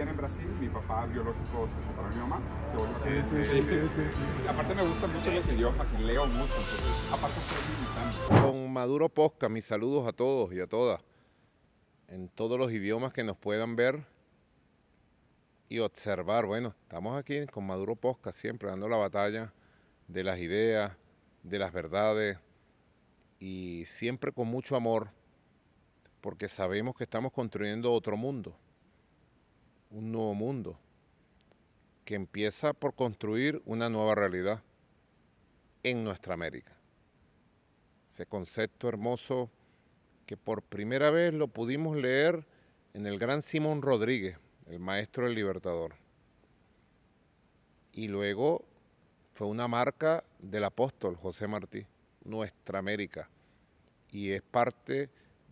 bien en Brasil, mi papá biológico se separó de mi mamá, se volvió Sí. Aparte me gustan mucho los idiomas y leo mucho, entonces aparte soy militante. Con Maduro Posca, mis saludos a todos y a todas, en todos los idiomas que nos puedan ver y observar. Bueno, estamos aquí con Maduro Posca, siempre dando la batalla de las ideas, de las verdades y siempre con mucho amor, porque sabemos que estamos construyendo otro mundo, un nuevo mundo, que empieza por construir una nueva realidad en nuestra América. Ese concepto hermoso que por primera vez lo pudimos leer en el gran Simón Rodríguez, el maestro del Libertador. Y luego fue una marca del apóstol José Martí, nuestra América. Y es parte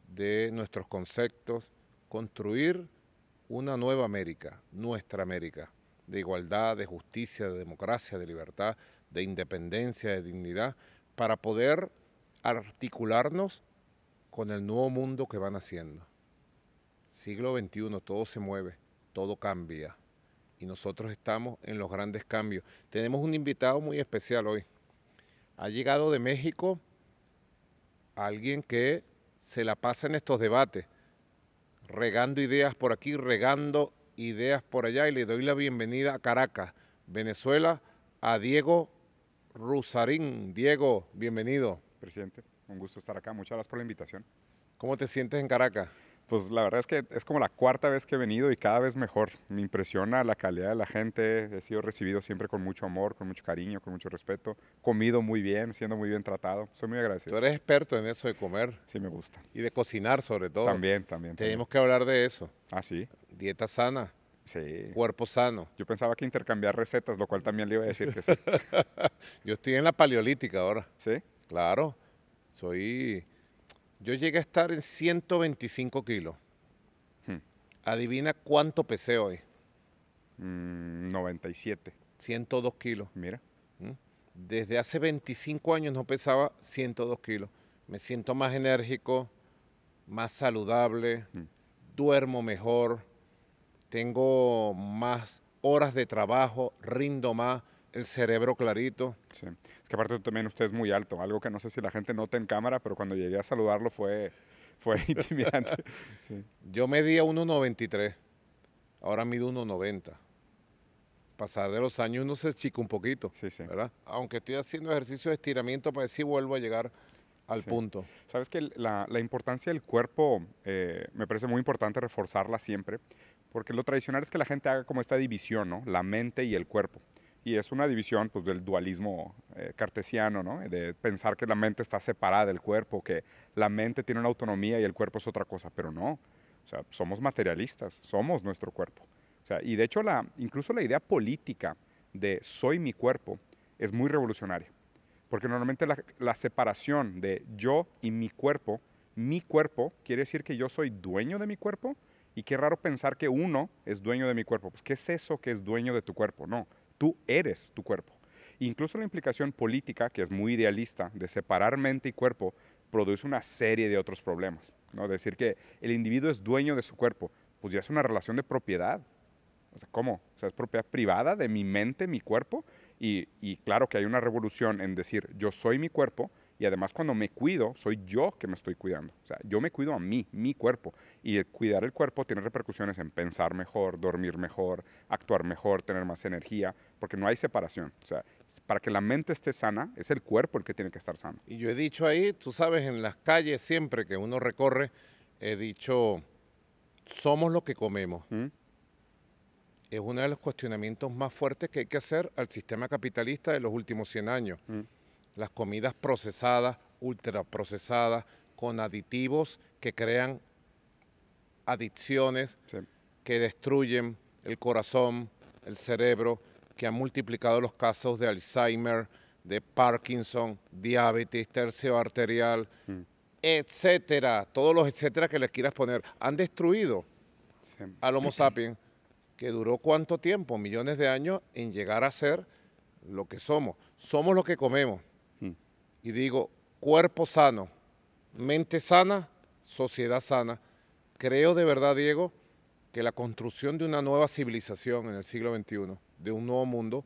de nuestros conceptos construir una nueva América, nuestra América, de igualdad, de justicia, de democracia, de libertad, de independencia, de dignidad, para poder articularnos con el nuevo mundo que van haciendo. Siglo XXI, todo se mueve, todo cambia y nosotros estamos en los grandes cambios. Tenemos un invitado muy especial hoy. Ha llegado de México alguien que se la pasa en estos debates, regando ideas por aquí, regando ideas por allá, y le doy la bienvenida a Caracas, Venezuela, a Diego Rusarín. Diego, bienvenido. Presidente, un gusto estar acá, muchas gracias por la invitación. ¿Cómo te sientes en Caracas? Pues la verdad es que es como la cuarta vez que he venido y cada vez mejor. Me impresiona la calidad de la gente, he sido recibido siempre con mucho amor, con mucho cariño, con mucho respeto, comido muy bien, siendo muy bien tratado. Soy muy Tú agradecido. eres experto en eso de comer Sí, me gusta. y de cocinar sobre todo. También. Tenemos que hablar de eso. Ah, sí, Dieta sana, sí. cuerpo sano. Yo pensaba que intercambiar recetas, lo cual también le iba a decir que sí. Yo estoy en la paleolítica ahora. ¿Sí? Claro, yo llegué a estar en 125 kilos. Hmm. Adivina cuánto pesé hoy. 97. 102 kilos. Mira. Desde hace 25 años no pesaba 102 kilos. Me siento más enérgico, más saludable, duermo mejor, tengo más horas de trabajo, rindo más, el cerebro clarito. Sí. Es que aparte también usted es muy alto, algo que no sé si la gente nota en cámara, pero cuando llegué a saludarlo fue intimidante. Sí. Yo medía 1,93, ahora mido 1,90. Pasar de los años uno se chica un poquito, Sí. ¿verdad? Aunque estoy haciendo ejercicio de estiramiento para ver si vuelvo a llegar al Sí. punto. Sabes que la importancia del cuerpo me parece muy importante reforzarla siempre, porque lo tradicional es que la gente haga como esta división, ¿no? La mente y el cuerpo. Y es una división pues, del dualismo cartesiano, ¿no? De pensar que la mente está separada del cuerpo, que la mente tiene una autonomía y el cuerpo es otra cosa, pero no. O sea, somos materialistas, somos nuestro cuerpo. O sea, y de hecho, incluso la idea política de soy mi cuerpo es muy revolucionaria. Porque normalmente la separación de yo y mi cuerpo quiere decir que yo soy dueño de mi cuerpo, y qué raro pensar que uno es dueño de mi cuerpo. Pues, ¿qué es eso que es dueño de tu cuerpo? No, tú eres tu cuerpo. Incluso la implicación política, que es muy idealista, de separar mente y cuerpo, produce una serie de otros problemas, ¿no? Decir que el individuo es dueño de su cuerpo, pues ya es una relación de propiedad. O sea, ¿cómo? O sea, es propiedad privada de mi mente, mi cuerpo, y claro que hay una revolución en decir, yo soy mi cuerpo, y además cuando me cuido, soy yo que me estoy cuidando. O sea, yo me cuido a mí, mi cuerpo, y el cuidar el cuerpo tiene repercusiones en pensar mejor, dormir mejor, actuar mejor, tener más energía, porque no hay separación. O sea, para que la mente esté sana, es el cuerpo el que tiene que estar sano. Y yo he dicho ahí, tú sabes, en las calles siempre que uno recorre, he dicho, somos lo que comemos. ¿Mm? Es uno de los cuestionamientos más fuertes que hay que hacer al sistema capitalista de los últimos 100 años. Las comidas procesadas, ultraprocesadas, con aditivos que crean adicciones, Sí. que destruyen el corazón, el cerebro, que han multiplicado los casos de Alzheimer, de Parkinson, diabetes, tercio arterial, etcétera, todos los etcétera que les quieras poner, han destruido Sí. al Homo sapiens, que duró ¿cuánto tiempo? Millones de años en llegar a ser lo que somos. Somos lo que comemos. Y digo, cuerpo sano, mente sana, sociedad sana. Creo de verdad, Diego, que la construcción de una nueva civilización en el siglo XXI, de un nuevo mundo,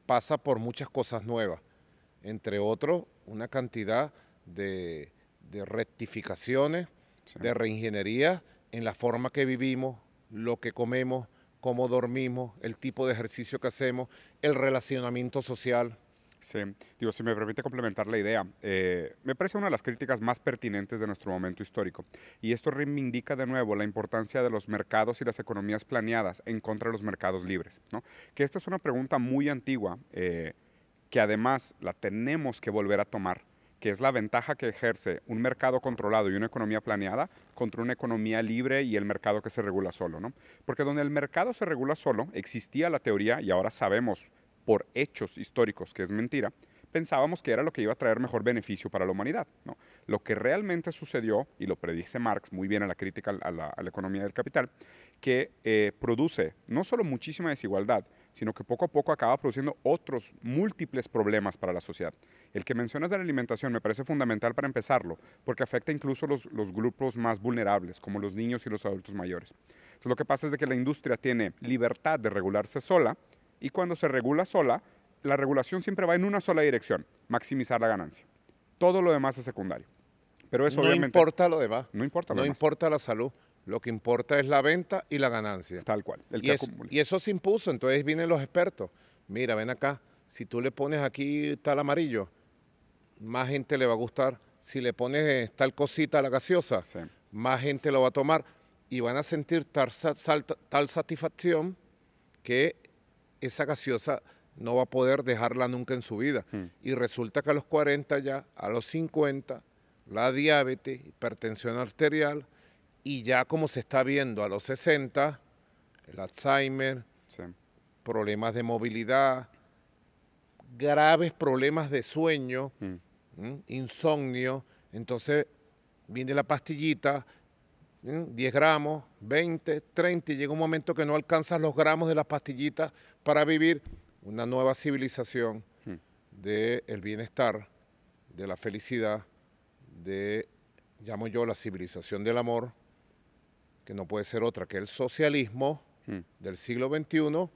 pasa por muchas cosas nuevas, entre otros una cantidad de rectificaciones, Sí. de reingeniería en la forma que vivimos, lo que comemos, cómo dormimos, el tipo de ejercicio que hacemos, el relacionamiento social. Sí, digo, si me permite complementar la idea, me parece una de las críticas más pertinentes de nuestro momento histórico. Y esto reivindica de nuevo la importancia de los mercados y las economías planeadas en contra de los mercados libres, ¿no? Que esta es una pregunta muy antigua, que además la tenemos que volver a tomar, que es la ventaja que ejerce un mercado controlado y una economía planeada contra una economía libre y el mercado que se regula solo, ¿no? Porque donde el mercado se regula solo, existía la teoría, y ahora sabemos por hechos históricos que es mentira, pensábamos que era lo que iba a traer mejor beneficio para la humanidad, ¿no? Lo que realmente sucedió, y lo predice Marx muy bien en la crítica a la economía del capital, que produce no solo muchísima desigualdad, sino que poco a poco acaba produciendo otros múltiples problemas para la sociedad. El que mencionas de la alimentación me parece fundamental para empezarlo, porque afecta incluso los grupos más vulnerables, como los niños y los adultos mayores. Entonces, lo que pasa es de que la industria tiene libertad de regularse sola, y cuando se regula sola, la regulación siempre va en una sola dirección, maximizar la ganancia. Todo lo demás es secundario. Pero eso No obviamente importa lo demás, no importa lo no demás. importa la salud, lo que importa es la venta y la ganancia. Tal cual, el Y, que es- acumule. y eso se impuso, entonces vienen los expertos. Mira, ven acá, si tú le pones aquí tal amarillo, más gente le va a gustar. Si le pones tal cosita a la gaseosa, Sí. más gente lo va a tomar y van a sentir tal satisfacción que esa gaseosa no va a poder dejarla nunca en su vida. Y resulta que a los 40 ya, a los 50, la diabetes, hipertensión arterial, y ya como se está viendo a los 60, el Alzheimer, Sí. problemas de movilidad, graves problemas de sueño, insomnio. Entonces viene la pastillita, 10 gramos, 20, 30, y llega un momento que no alcanzas los gramos de las pastillitas para vivir una nueva civilización del bienestar, de la felicidad, llamo yo, la civilización del amor, que no puede ser otra que el socialismo del siglo XXI.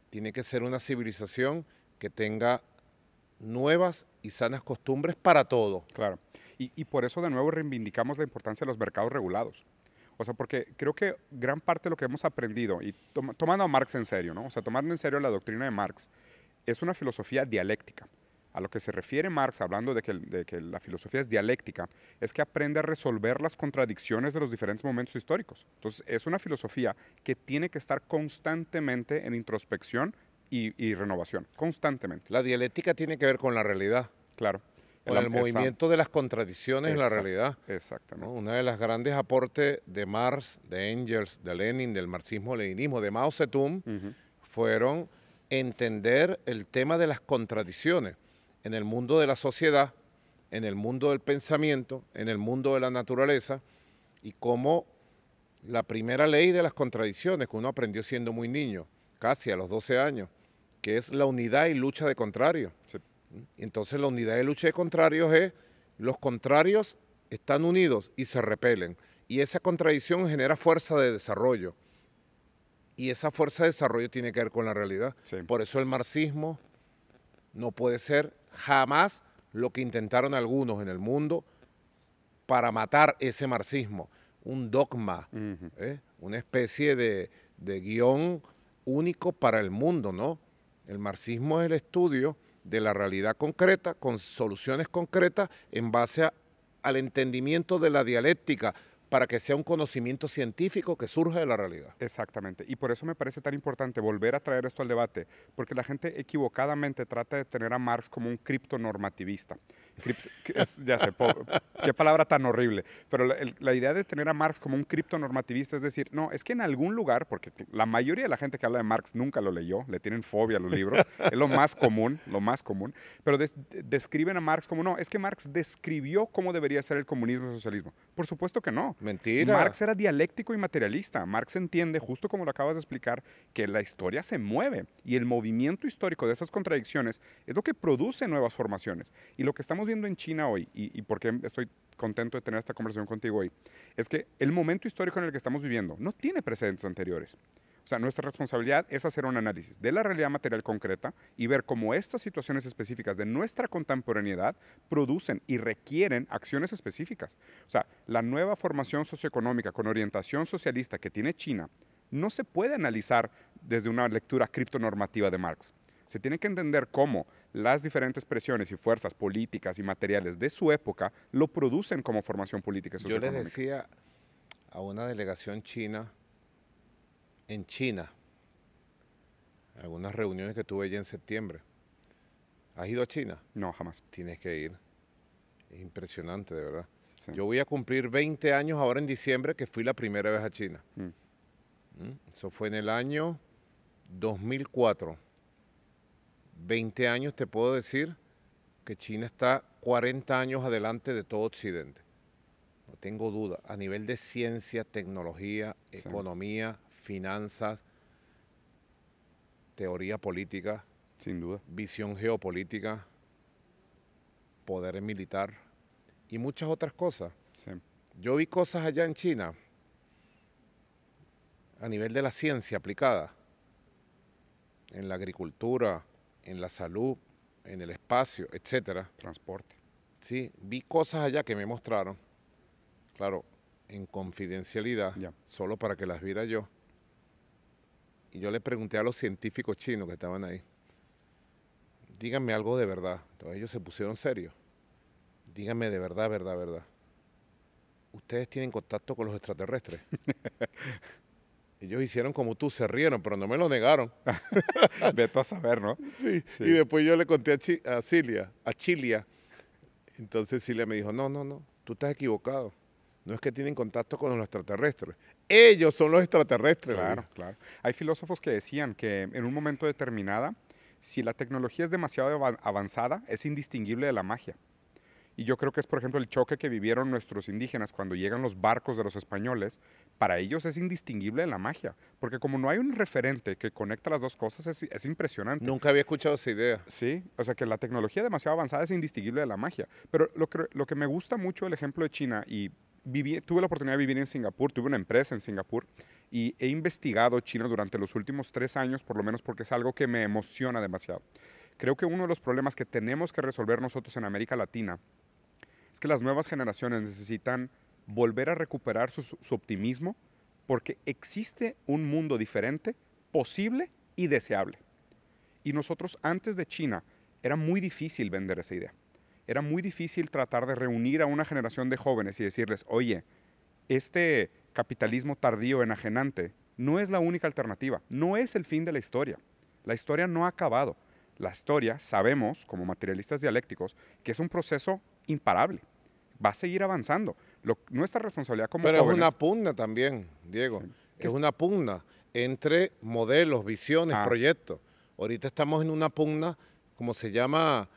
Tiene que ser una civilización que tenga nuevas y sanas costumbres para todo. Claro. Y por eso de nuevo reivindicamos la importancia de los mercados regulados. O sea, porque creo que gran parte de lo que hemos aprendido, y tomando a Marx en serio, ¿no? O sea, tomando en serio la doctrina de Marx, es una filosofía dialéctica. A lo que se refiere Marx, hablando de que la filosofía es dialéctica, es que aprende a resolver las contradicciones de los diferentes momentos históricos. Entonces, es una filosofía que tiene que estar constantemente en introspección y renovación, constantemente. La dialéctica tiene que ver con la realidad, Claro. con el movimiento de las contradicciones en la realidad. ¿No? Exactamente. Una de las grandes aportes de Marx, de Engels, de Lenin, del marxismo-leninismo, de Mao Zedong, fueron entender el tema de las contradicciones en el mundo de la sociedad, en el mundo del pensamiento, en el mundo de la naturaleza, y cómo la primera ley de las contradicciones que uno aprendió siendo muy niño, casi a los 12 años, que es la unidad y lucha de contrarios. Sí. Entonces la unidad y lucha de contrarios es, los contrarios están unidos y se repelen, y esa contradicción genera fuerza de desarrollo, y esa fuerza de desarrollo tiene que ver con la realidad. Sí. Por eso el marxismo no puede ser jamás lo que intentaron algunos en el mundo para matar ese marxismo, un dogma, una especie de guión único para el mundo, ¿no? El marxismo es el estudio de la realidad concreta, con soluciones concretas en base al entendimiento de la dialéctica, para que sea un conocimiento científico que surja de la realidad. Exactamente. Y por eso me parece tan importante volver a traer esto al debate, porque la gente equivocadamente trata de tener a Marx como un criptonormativista. Ya sé, qué palabra tan horrible, pero la idea de tener a Marx como un criptonormativista es decir, no, es que en algún lugar, porque la mayoría de la gente que habla de Marx nunca lo leyó, le tienen fobia a los libros, es lo más común, pero describen a Marx como no, es que Marx describió cómo debería ser el comunismo y el socialismo. Por supuesto que no. Mentira. Marx era dialéctico y materialista. Marx entiende, justo como lo acabas de explicar, que la historia se mueve y el movimiento histórico de esas contradicciones es lo que produce nuevas formaciones. Y lo que estamos viendo en China hoy, y por qué estoy contento de tener esta conversación contigo hoy, es que el momento histórico en el que estamos viviendo no tiene precedentes anteriores. O sea, nuestra responsabilidad es hacer un análisis de la realidad material concreta y ver cómo estas situaciones específicas de nuestra contemporaneidad producen y requieren acciones específicas. O sea, la nueva formación socioeconómica con orientación socialista que tiene China no se puede analizar desde una lectura criptonormativa de Marx. Se tiene que entender cómo las diferentes presiones y fuerzas políticas y materiales de su época lo producen como formación política y Yo les socioeconómica. decía a una delegación china, en China, algunas reuniones que tuve ya en septiembre. ¿Has ido a China? No, jamás. Tienes que ir. Es impresionante, de verdad. Sí. Yo voy a cumplir 20 años ahora en diciembre, que fui la primera vez a China. Mm. Eso fue en el año 2004. 20 años te puedo decir que China está 40 años adelante de todo Occidente. No tengo duda. A nivel de ciencia, tecnología, Sí. economía, finanzas, teoría política, Sin duda. visión geopolítica, poder militar y muchas otras cosas. Sí. Yo vi cosas allá en China a nivel de la ciencia aplicada, en la agricultura, en la salud, en el espacio, etcétera. Transporte. Sí, vi cosas allá que me mostraron, claro, en confidencialidad, Ya. solo para que las viera yo. Y yo le pregunté a los científicos chinos que estaban ahí, díganme algo de verdad. Entonces ellos se pusieron serios. Díganme de verdad, verdad, verdad. ¿Ustedes tienen contacto con los extraterrestres? Ellos hicieron como tú, se rieron, pero no me lo negaron. Vete a saber, ¿no? Sí. Sí. Y después yo le conté a Chilia. Entonces Cilia me dijo, no, no, no, tú estás equivocado. No es que tienen contacto con los extraterrestres. Ellos son los extraterrestres. le Claro, dijo. claro. Hay filósofos que decían que en un momento determinado, si la tecnología es demasiado avanzada, es indistinguible de la magia. Y yo creo que es, por ejemplo, el choque que vivieron nuestros indígenas cuando llegan los barcos de los españoles. Para ellos es indistinguible de la magia. Porque como no hay un referente que conecta las dos cosas, es impresionante. Nunca había escuchado esa idea. Sí, o sea que la tecnología demasiado avanzada es indistinguible de la magia. Pero lo que me gusta mucho del ejemplo de China, y tuve la oportunidad de vivir en Singapur, tuve una empresa en Singapur, y he investigado China durante los últimos 3 años, por lo menos porque es algo que me emociona demasiado. Creo que uno de los problemas que tenemos que resolver nosotros en América Latina es que las nuevas generaciones necesitan volver a recuperar su optimismo porque existe un mundo diferente, posible y deseable. Y nosotros antes de China era muy difícil vender esa idea. Era muy difícil tratar de reunir a una generación de jóvenes y decirles, oye, este capitalismo tardío enajenante no es la única alternativa, no es el fin de la historia. La historia no ha acabado. La historia, sabemos, como materialistas dialécticos, que es un proceso imparable. Va a seguir avanzando. Nuestra responsabilidad como Pero jóvenes... es una pugna también, Diego. Sí. Es una pugna entre modelos, visiones, proyectos. Ahorita estamos en una pugna, como se llama...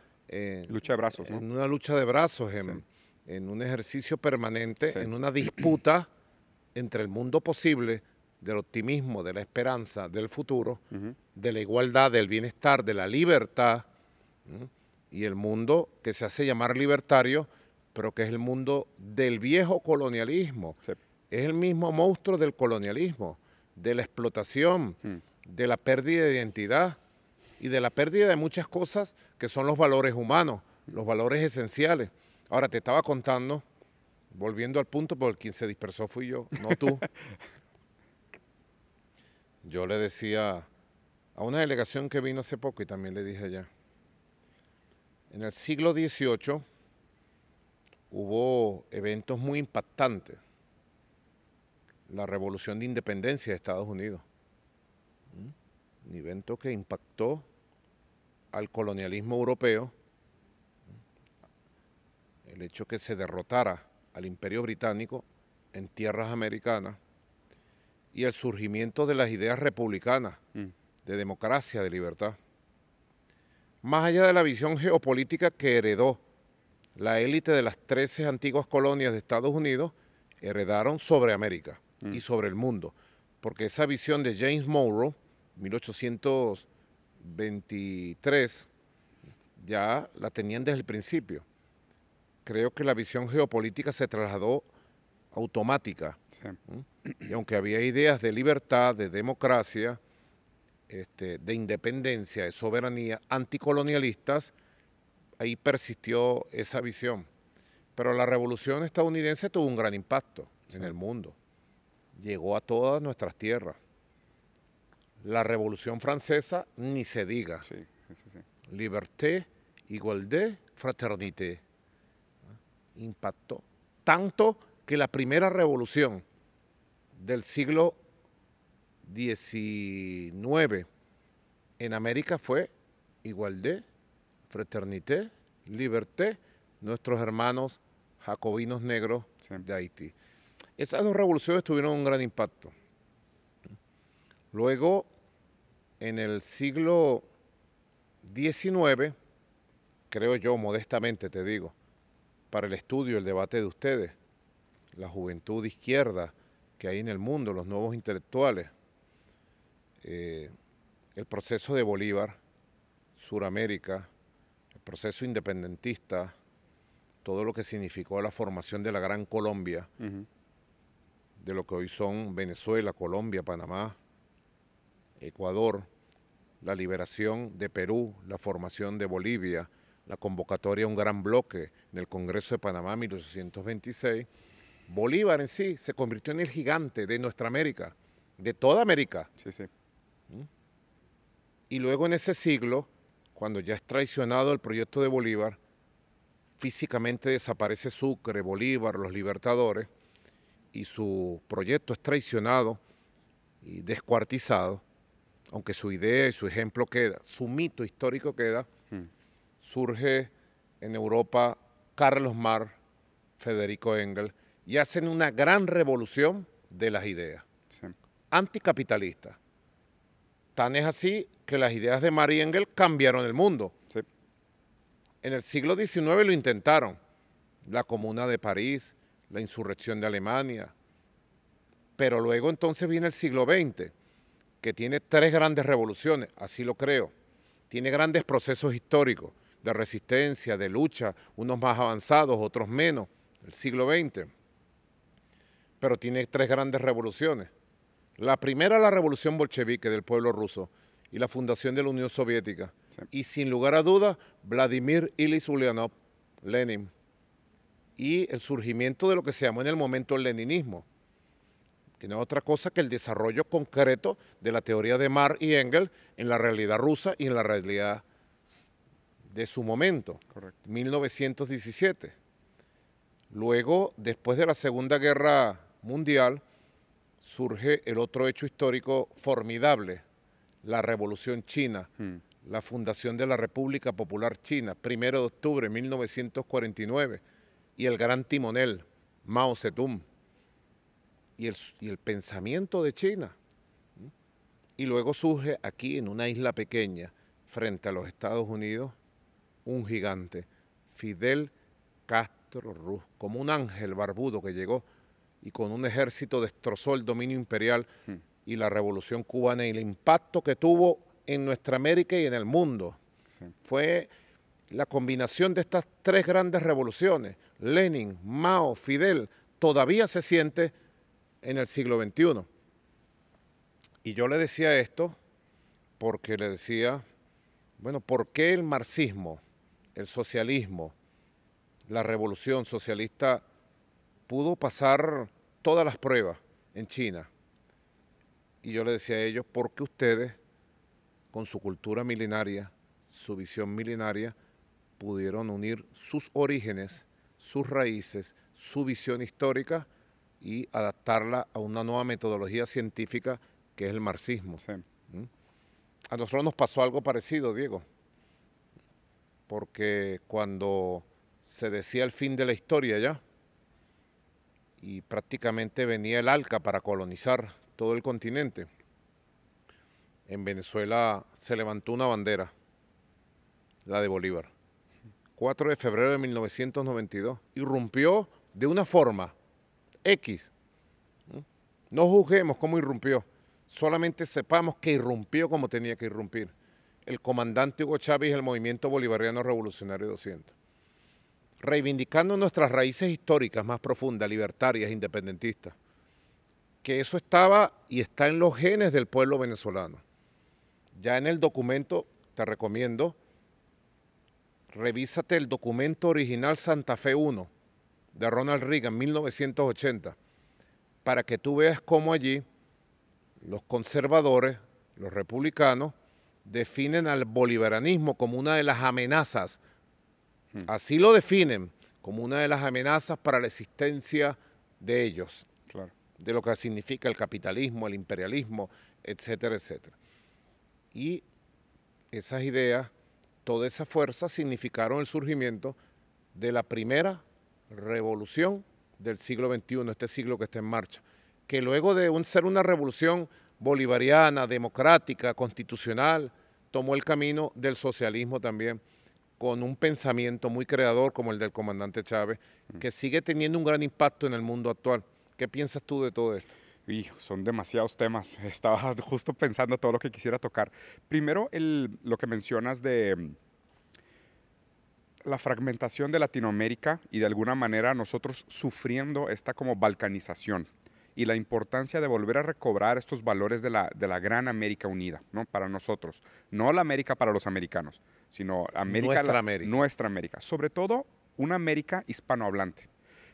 lucha de brazos, ¿no? En una lucha de brazos, en un ejercicio permanente, en una disputa entre el mundo posible, del optimismo, de la esperanza, del futuro, de la igualdad, del bienestar, de la libertad, y el mundo que se hace llamar libertario, pero que es el mundo del viejo colonialismo. Sí. Es el mismo monstruo del colonialismo, de la explotación, de la pérdida de identidad y de la pérdida de muchas cosas que son los valores humanos, los valores esenciales. Ahora, te estaba contando, volviendo al punto, porque quien se dispersó fui yo, no tú. Yo le decía a una delegación que vino hace poco y también le dije allá, en el siglo XVIII hubo eventos muy impactantes. La Revolución de Independencia de Estados Unidos. Un evento que impactó al colonialismo europeo. El hecho que se derrotara al Imperio Británico en tierras americanas y el surgimiento de las ideas republicanas, de democracia, de libertad. Más allá de la visión geopolítica que heredó la élite de las 13 antiguas colonias de Estados Unidos, heredaron sobre América y sobre el mundo. Porque esa visión de James Monroe, 1823, ya la tenían desde el principio. creo que la visión geopolítica se trasladó automática. Sí. Y aunque había ideas de libertad, de democracia, de independencia, de soberanía, anticolonialistas, ahí persistió esa visión. Pero la revolución estadounidense tuvo un gran impacto en el mundo. Llegó a todas nuestras tierras. La revolución francesa, ni se diga. Sí, sí, sí, sí. Liberté, igualdad, fraternité. Impactó tanto que la primera revolución del siglo XIX en América fue igualdad, fraternité, liberté, nuestros hermanos jacobinos negros de Haití. Esas dos revoluciones tuvieron un gran impacto. Luego, en el siglo XIX, creo yo, modestamente te digo, para el estudio, el debate de ustedes, la juventud de izquierda que hay en el mundo, los nuevos intelectuales, el proceso de Bolívar, Suramérica, el proceso independentista, todo lo que significó la formación de la Gran Colombia, de lo que hoy son Venezuela, Colombia, Panamá, Ecuador, la liberación de Perú, la formación de Bolivia, la convocatoria a un gran bloque en el Congreso de Panamá en 1826, Bolívar en sí se convirtió en el gigante de nuestra América, de toda América. Sí, sí. Y luego en ese siglo, cuando ya es traicionado el proyecto de Bolívar, físicamente desaparece Sucre, Bolívar, los libertadores, y su proyecto es traicionado y descuartizado, aunque su idea y su ejemplo queda, su mito histórico queda, surge en Europa Carlos Marx, Federico Engels, y hacen una gran revolución de las ideas, anticapitalistas. Tan es así que las ideas de Marx y Engels cambiaron el mundo. Sí. En el siglo XIX lo intentaron, la Comuna de París, la insurrección de Alemania, pero luego entonces viene el siglo XX, que tiene tres grandes revoluciones, así lo creo. Tiene grandes procesos históricos de resistencia, de lucha, unos más avanzados, otros menos, el siglo XX. Pero tiene tres grandes revoluciones. La primera, la revolución bolchevique del pueblo ruso y la fundación de la Unión Soviética. Sí. Y sin lugar a dudas, Vladimir Ilich Ulyanov, Lenin, y el surgimiento de lo que se llamó en el momento el leninismo, que no es otra cosa que el desarrollo concreto de la teoría de Marx y Engels en la realidad rusa y en la realidad de su momento, correcto, 1917. Luego, después de la Segunda Guerra Mundial, surge el otro hecho histórico formidable, la Revolución China, la fundación de la República Popular China, 1 de octubre de 1949, y el gran timonel, Mao Zedong, y el pensamiento de China. Y luego surge aquí, en una isla pequeña, frente a los Estados Unidos, un gigante, Fidel Castro Ruz, como un ángel barbudo que llegó y con un ejército destrozó el dominio imperial y la revolución cubana y el impacto que tuvo en nuestra América y en el mundo. Sí. Fue la combinación de estas tres grandes revoluciones, Lenin, Mao, Fidel, todavía se siente en el siglo XXI. Y yo le decía esto porque le decía, bueno, ¿por qué el marxismo, el socialismo, la revolución socialista pudo pasar todas las pruebas en China? Y yo le decía a ellos, ¿por qué ustedes, con su cultura milenaria, su visión milenaria, pudieron unir sus orígenes, sus raíces, su visión histórica y adaptarla a una nueva metodología científica que es el marxismo? Sí. A nosotros nos pasó algo parecido, Diego, porque cuando se decía el fin de la historia ya y prácticamente venía el ALCA para colonizar todo el continente, en Venezuela se levantó una bandera, la de Bolívar, 4 de febrero de 1992, irrumpió de una forma X. No juzguemos cómo irrumpió, solamente sepamos que irrumpió como tenía que irrumpir. El comandante Hugo Chávez y el Movimiento Bolivariano Revolucionario 200. reivindicando nuestras raíces históricas más profundas, libertarias, independentistas, que eso estaba y está en los genes del pueblo venezolano. Ya en el documento, te recomiendo, revísate el documento original Santa Fe I de Ronald Reagan, 1980, para que tú veas cómo allí los conservadores, los republicanos, definen al bolivarianismo como una de las amenazas. Así lo definen, como una de las amenazas para la existencia de ellos, Claro. de lo que significa el capitalismo, el imperialismo, etcétera, etcétera. Y esas ideas, toda esa fuerza significaron el surgimiento de la primera revolución del siglo XXI, este siglo que está en marcha, que luego de ser una revolución bolivariana, democrática, constitucional, tomó el camino del socialismo también, con un pensamiento muy creador como el del comandante Chávez, que sigue teniendo un gran impacto en el mundo actual. ¿Qué piensas tú de todo esto? Y son demasiados temas. Estaba justo pensando todo lo que quisiera tocar. Primero, lo que mencionas de la fragmentación de Latinoamérica y de alguna manera nosotros sufriendo esta como balcanización y la importancia de volver a recobrar estos valores de la gran América unida, ¿no? Para nosotros. No la América para los americanos, sino nuestra América. Sobre todo una América hispanohablante.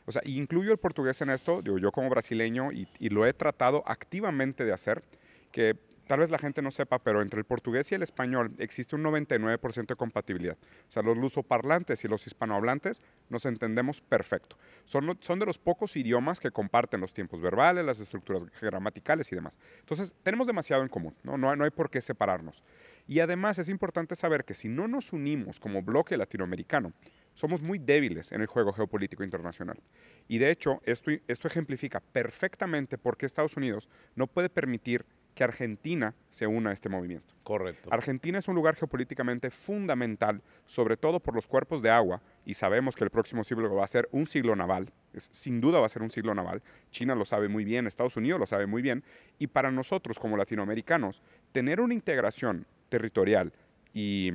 O sea, incluyo el portugués en esto, digo, yo como brasileño, y lo he tratado activamente de hacer, que tal vez la gente no sepa, pero entre el portugués y el español existe un 99% de compatibilidad. O sea, los lusoparlantes y los hispanohablantes nos entendemos perfecto. Son de los pocos idiomas que comparten los tiempos verbales, las estructuras gramaticales y demás. Entonces, tenemos demasiado en común, ¿no? No hay por qué separarnos. Y además es importante saber que si no nos unimos como bloque latinoamericano, somos muy débiles en el juego geopolítico internacional. Y de hecho, esto ejemplifica perfectamente por qué Estados Unidos no puede permitir que Argentina se una a este movimiento. Correcto. Argentina es un lugar geopolíticamente fundamental, sobre todo por los cuerpos de agua, y sabemos que el próximo siglo va a ser un siglo naval, sin duda va a ser un siglo naval. China lo sabe muy bien, Estados Unidos lo sabe muy bien, y para nosotros como latinoamericanos, tener una integración territorial y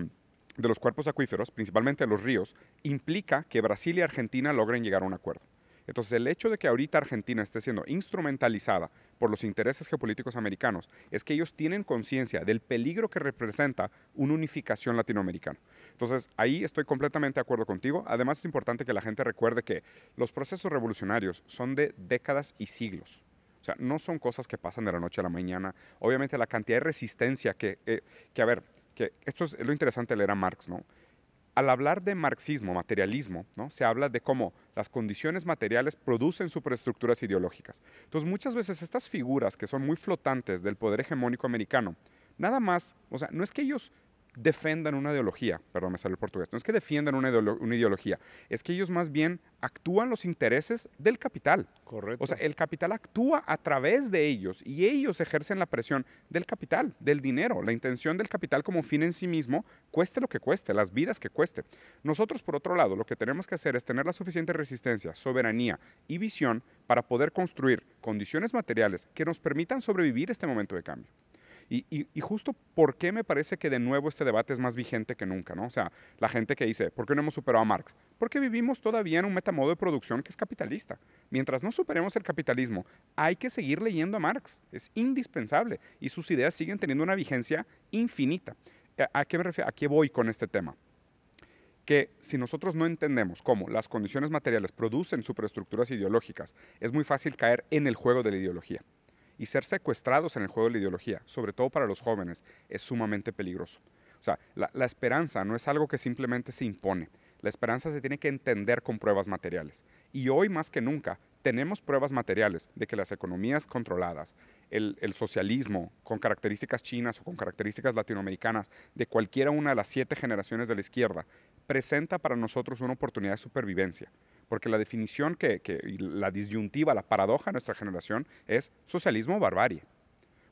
de los cuerpos acuíferos, principalmente de los ríos, implica que Brasil y Argentina logren llegar a un acuerdo. Entonces, el hecho de que ahorita Argentina esté siendo instrumentalizada por los intereses geopolíticos americanos es que ellos tienen conciencia del peligro que representa una unificación latinoamericana. Entonces, ahí estoy completamente de acuerdo contigo. Además, es importante que la gente recuerde que los procesos revolucionarios son de décadas y siglos. O sea, no son cosas que pasan de la noche a la mañana. Obviamente, la cantidad de resistencia que esto es lo interesante de leer a Marx, ¿no? Al hablar de marxismo, materialismo, ¿no? Se habla de cómo las condiciones materiales producen superestructuras ideológicas. Entonces, muchas veces estas figuras que son muy flotantes del poder hegemónico americano, nada más, o sea, no es que ellos defendan una ideología, perdón, me salió el portugués, no es que defiendan una ideología, es que ellos más bien actúan los intereses del capital. Correcto. O sea, el capital actúa a través de ellos y ellos ejercen la presión del capital, del dinero, la intención del capital como fin en sí mismo, cueste lo que cueste, las vidas que cueste. Nosotros, por otro lado, lo que tenemos que hacer es tener la suficiente resistencia, soberanía y visión para poder construir condiciones materiales que nos permitan sobrevivir este momento de cambio. Y justo por qué me parece que de nuevo este debate es más vigente que nunca, ¿no? O sea, la gente que dice, ¿por qué no hemos superado a Marx? Porque vivimos todavía en un metamodo de producción que es capitalista. Mientras no superemos el capitalismo, hay que seguir leyendo a Marx. Es indispensable. Y sus ideas siguen teniendo una vigencia infinita. ¿A qué me refiero? ¿A qué voy con este tema? Que si nosotros no entendemos cómo las condiciones materiales producen superestructuras ideológicas, es muy fácil caer en el juego de la ideología. Y ser secuestrados en el juego de la ideología, sobre todo para los jóvenes, es sumamente peligroso. O sea, la esperanza no es algo que simplemente se impone. La esperanza se tiene que entender con pruebas materiales. Y hoy más que nunca tenemos pruebas materiales de que las economías controladas, el socialismo con características chinas o con características latinoamericanas de cualquiera una de las 7 generaciones de la izquierda, presenta para nosotros una oportunidad de supervivencia. Porque la definición la disyuntiva, la paradoja de nuestra generación es socialismo o barbarie.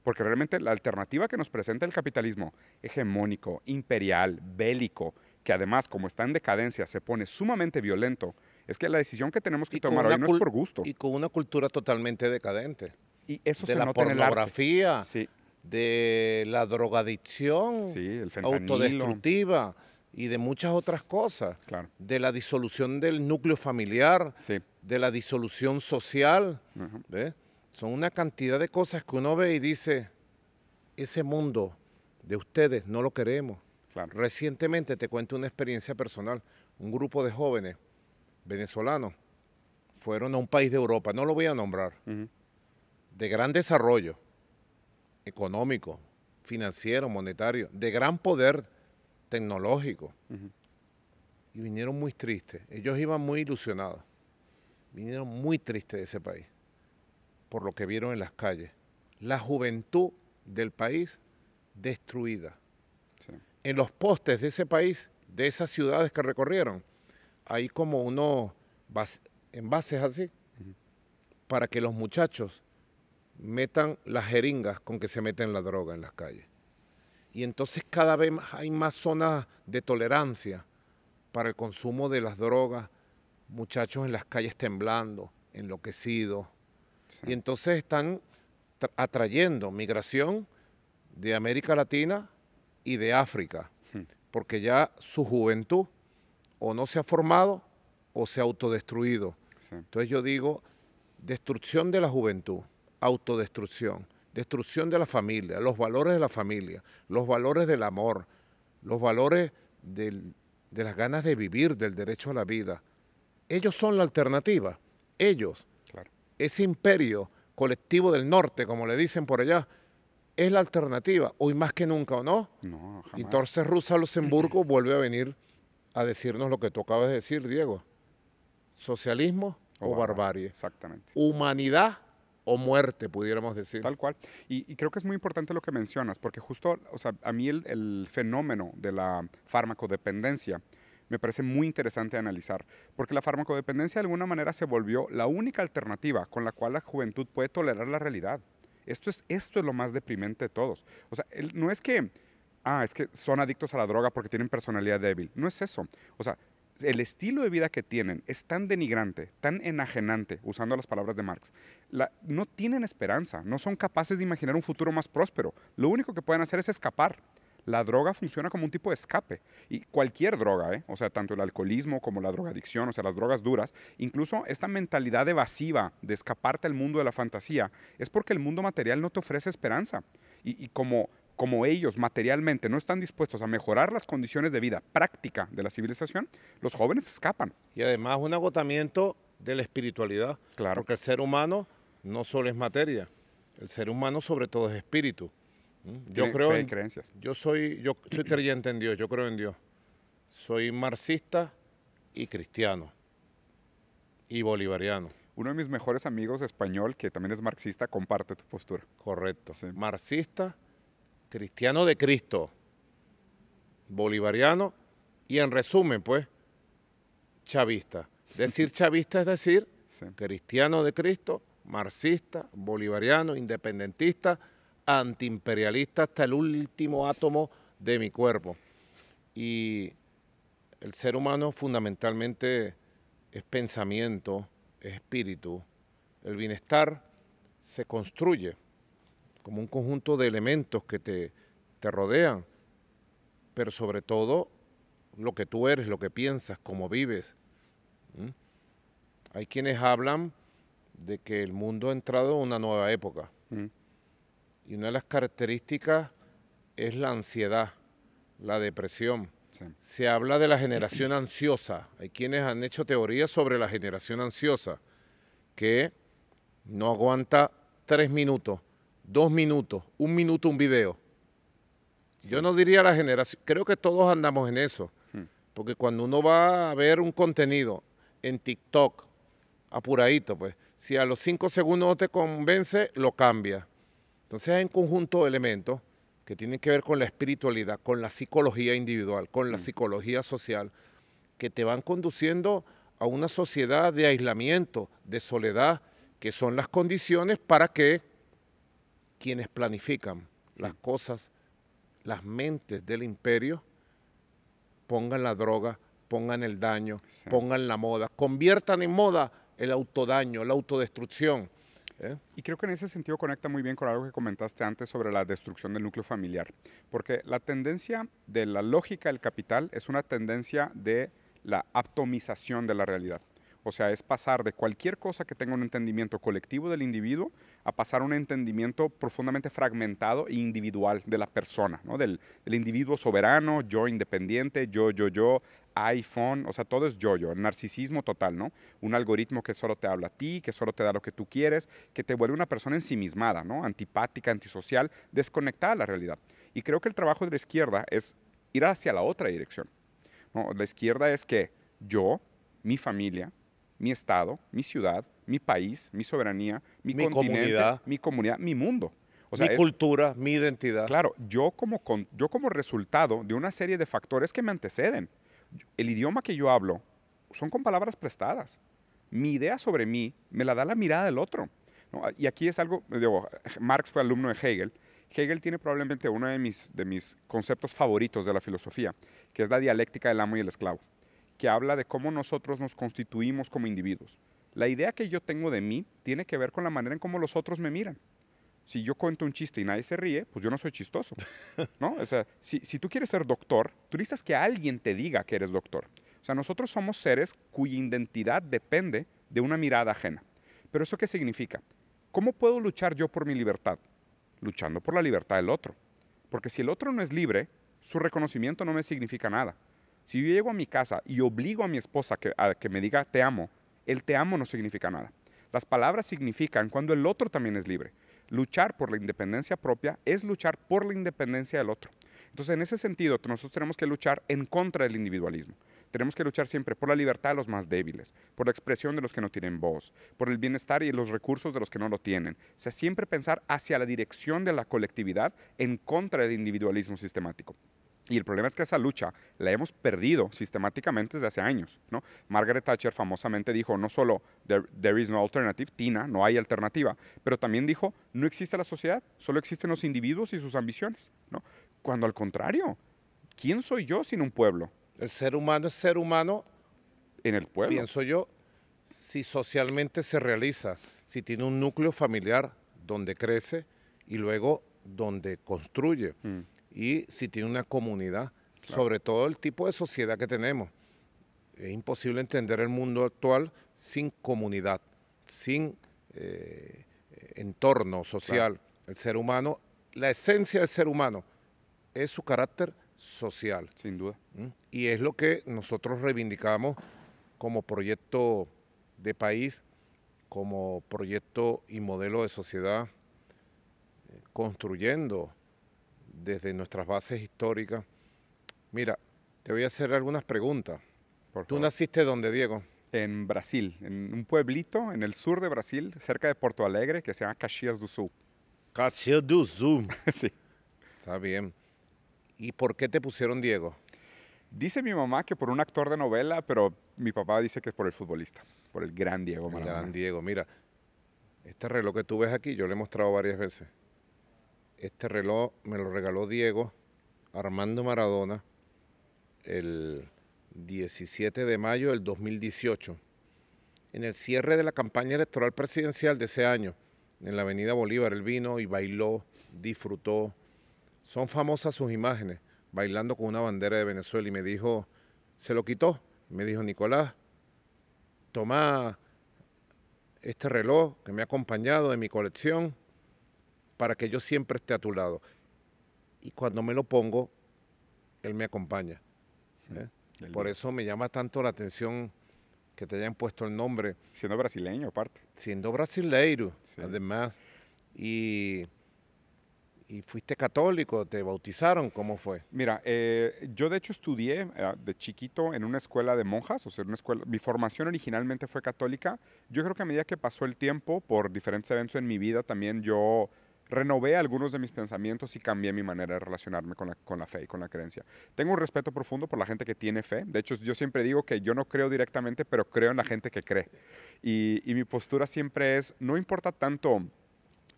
Porque realmente la alternativa que nos presenta el capitalismo hegemónico, imperial, bélico, que además como está en decadencia se pone sumamente violento, es que la decisión que tenemos que tomar hoy no es por gusto. Y con una cultura totalmente decadente. Y eso de se la nota en el arte. pornografía, Sí. de la drogadicción, Sí, el fentanilo. autodestructiva, y de muchas otras cosas, Claro. de la disolución del núcleo familiar, Sí. de la disolución social, Ujú. ¿ves? Son una cantidad de cosas que uno ve y dice, ese mundo de ustedes no lo queremos. Claro. Recientemente te cuento una experiencia personal. Un grupo de jóvenes venezolanos fueron a un país de Europa, no lo voy a nombrar, Ujú. de gran desarrollo económico, financiero, monetario, de gran poder tecnológico. Ujú. Y vinieron muy tristes. Ellos iban muy ilusionados. Vinieron muy tristes de ese país por lo que vieron en las calles. La juventud del país destruida. Sí. En los postes de ese país, de esas ciudades que recorrieron, hay como unos envases así para que los muchachos metan las jeringas con que se meten la droga en las calles. Y entonces cada vez hay más zonas de tolerancia para el consumo de las drogas, muchachos en las calles temblando, enloquecidos. Sí. Y entonces están atrayendo migración de América Latina y de África, porque ya su juventud o no se ha formado o se ha autodestruido. Sí. Entonces yo digo, destrucción de la juventud, autodestrucción, destrucción de la familia, los valores de la familia, los valores del amor, los valores de las ganas de vivir, del derecho a la vida. Ellos son la alternativa, ellos, Claro. ese imperio colectivo del norte, como le dicen por allá, es la alternativa, hoy más que nunca, ¿o no? No, jamás. Entonces Rosa Luxemburgo vuelve a venir a decirnos lo que tú acabas de decir, Diego. Socialismo o barbarie. Exactamente. Humanidad o muerte, pudiéramos decir. Tal cual. Y creo que es muy importante lo que mencionas, porque justo, o sea, a mí el fenómeno de la farmacodependencia me parece muy interesante analizar, porque la farmacodependencia de alguna manera se volvió la única alternativa con la cual la juventud puede tolerar la realidad. Esto es lo más deprimente de todos. O sea, no es que, es que son adictos a la droga porque tienen personalidad débil. No es eso. O sea, el estilo de vida que tienen es tan denigrante, tan enajenante, usando las palabras de Marx. No tienen esperanza, no son capaces de imaginar un futuro más próspero. Lo único que pueden hacer es escapar. La droga funciona como un tipo de escape. Y cualquier droga, o sea, tanto el alcoholismo como la drogadicción, o sea, las drogas duras, incluso esta mentalidad evasiva de escaparte al mundo de la fantasía, es porque el mundo material no te ofrece esperanza. Y como ellos materialmente no están dispuestos a mejorar las condiciones de vida práctica de la civilización, los jóvenes escapan. Y además un agotamiento de la espiritualidad. Claro. Porque el ser humano no solo es materia, el ser humano sobre todo es espíritu. Yo Tiene creo fe y en, creencias. yo soy creyente en Dios, yo creo en Dios. Soy marxista y cristiano y bolivariano. Uno de mis mejores amigos español, que también es marxista, comparte tu postura. Correcto. Sí. Marxista, cristiano de Cristo, bolivariano y en resumen, pues, chavista. Decir chavista es decir Sí. cristiano de Cristo, marxista, bolivariano, independentista, antiimperialista hasta el último átomo de mi cuerpo. Y el ser humano fundamentalmente es pensamiento, es espíritu. El bienestar se construye como un conjunto de elementos que te rodean, pero sobre todo lo que tú eres, lo que piensas, cómo vives. Hay quienes hablan de que el mundo ha entrado en una nueva época. Y una de las características es la ansiedad, la depresión. Sí. Se habla de la generación ansiosa. Hay quienes han hecho teorías sobre la generación ansiosa, que no aguanta 3 minutos, 2 minutos, 1 minuto un video. Sí. Yo no diría la generación, creo que todos andamos en eso. Porque cuando uno va a ver un contenido en TikTok, apuradito, pues, si a los 5 segundos no te convence, lo cambia. Entonces hay un conjunto de elementos que tienen que ver con la espiritualidad, con la psicología individual, con la psicología social, que te van conduciendo a una sociedad de aislamiento, de soledad, que son las condiciones para que quienes planifican las cosas, las mentes del imperio, pongan la droga, pongan el daño, pongan la moda, conviertan en moda el autodaño, la autodestrucción. ¿eh? Y creo que en ese sentido conecta muy bien con algo que comentaste antes sobre la destrucción del núcleo familiar, porque la tendencia de la lógica del capital es una tendencia de la atomización de la realidad. O sea, es pasar de cualquier cosa que tenga un entendimiento colectivo del individuo a pasar a un entendimiento profundamente fragmentado e individual de la persona, ¿no? Del individuo soberano, yo independiente, yo, iPhone, o sea, todo es yo, narcisismo total, ¿no? Un algoritmo que solo te habla a ti, que solo te da lo que tú quieres, que te vuelve una persona ensimismada, ¿no? Antipática, antisocial, desconectada de la realidad. Y creo que el trabajo de la izquierda es ir hacia la otra dirección, ¿no? La izquierda es que yo, mi familia, mi estado, mi ciudad, mi país, mi soberanía, mi continente, mi comunidad, mi mundo. O sea, mi cultura, mi identidad. claro, yo como resultado de una serie de factores que me anteceden. El idioma que yo hablo son con palabras prestadas. Mi idea sobre mí me la da la mirada del otro, ¿no? Y aquí es algo, digo, Marx fue alumno de Hegel. Hegel tiene probablemente uno de mis conceptos favoritos de la filosofía, que es la dialéctica del amo y el esclavo, que habla de cómo nosotros nos constituimos como individuos. La idea que yo tengo de mí tiene que ver con la manera en cómo los otros me miran. Si yo cuento un chiste y nadie se ríe, pues yo no soy chistoso, ¿no? O sea, si tú quieres ser doctor, tú necesitas que alguien te diga que eres doctor. O sea, nosotros somos seres cuya identidad depende de una mirada ajena. ¿Pero eso qué significa? ¿Cómo puedo luchar yo por mi libertad? Luchando por la libertad del otro. Porque si el otro no es libre, su reconocimiento no me significa nada. Si yo llego a mi casa y obligo a mi esposa a que me diga te amo, el te amo no significa nada. Las palabras significan cuando el otro también es libre. Luchar por la independencia propia es luchar por la independencia del otro. Entonces, en ese sentido, nosotros tenemos que luchar en contra del individualismo. Tenemos que luchar siempre por la libertad de los más débiles, por la expresión de los que no tienen voz, por el bienestar y los recursos de los que no lo tienen. O sea, siempre pensar hacia la dirección de la colectividad en contra del individualismo sistemático. Y el problema es que esa lucha la hemos perdido sistemáticamente desde hace años, ¿no? Margaret Thatcher famosamente dijo no solo there is no alternative, Tina, no hay alternativa, pero también dijo no existe la sociedad, solo existen los individuos y sus ambiciones, ¿no? Cuando al contrario, ¿quién soy yo sin un pueblo? El ser humano es ser humano, En el pueblo. pienso yo, si socialmente se realiza, si tiene un núcleo familiar donde crece y luego donde construye. Y si tiene una comunidad, claro, sobre todo el tipo de sociedad que tenemos. Es imposible entender el mundo actual sin comunidad, sin entorno social. Claro. El ser humano, la esencia del ser humano es su carácter social. Sin duda. Y es lo que nosotros reivindicamos como proyecto de país, como proyecto y modelo de sociedad, construyendo desde nuestras bases históricas. Mira, te voy a hacer algunas preguntas. ¿Tú naciste dónde, Diego? En Brasil, en un pueblito en el sur de Brasil, cerca de Porto Alegre, que se llama Caxias do Sul. Caxias do Sul. Sí. Está bien. ¿Y por qué te pusieron Diego? Dice mi mamá que por un actor de novela, pero mi papá dice que es por el futbolista, por el gran Diego Maradona. El gran Diego. Mira, este reloj que tú ves aquí, yo lo he mostrado varias veces. Este reloj me lo regaló Diego Armando Maradona el 17 de mayo del 2018, en el cierre de la campaña electoral presidencial de ese año, en la Avenida Bolívar. Él vino y bailó, disfrutó. Son famosas sus imágenes, bailando con una bandera de Venezuela, y me dijo, se lo quitó. Me dijo, Nicolás, toma este reloj que me ha acompañado de mi colección para que yo siempre esté a tu lado. Y cuando me lo pongo, él me acompaña. Por eso me llama tanto la atención que te hayan puesto el nombre. Siendo brasileño, aparte. Siendo brasileiro, sí, además. Y fuiste católico, ¿te bautizaron? ¿Cómo fue? Mira, yo de hecho estudié de chiquito en una escuela de monjas, o sea, una escuela, mi formación originalmente fue católica. Yo creo que a medida que pasó el tiempo, por diferentes eventos en mi vida, también yo renové algunos de mis pensamientos y cambié mi manera de relacionarme con la fe y con la creencia. Tengo un respeto profundo por la gente que tiene fe. De hecho, yo siempre digo que yo no creo directamente, pero creo en la gente que cree. Y mi postura siempre es, no importa tanto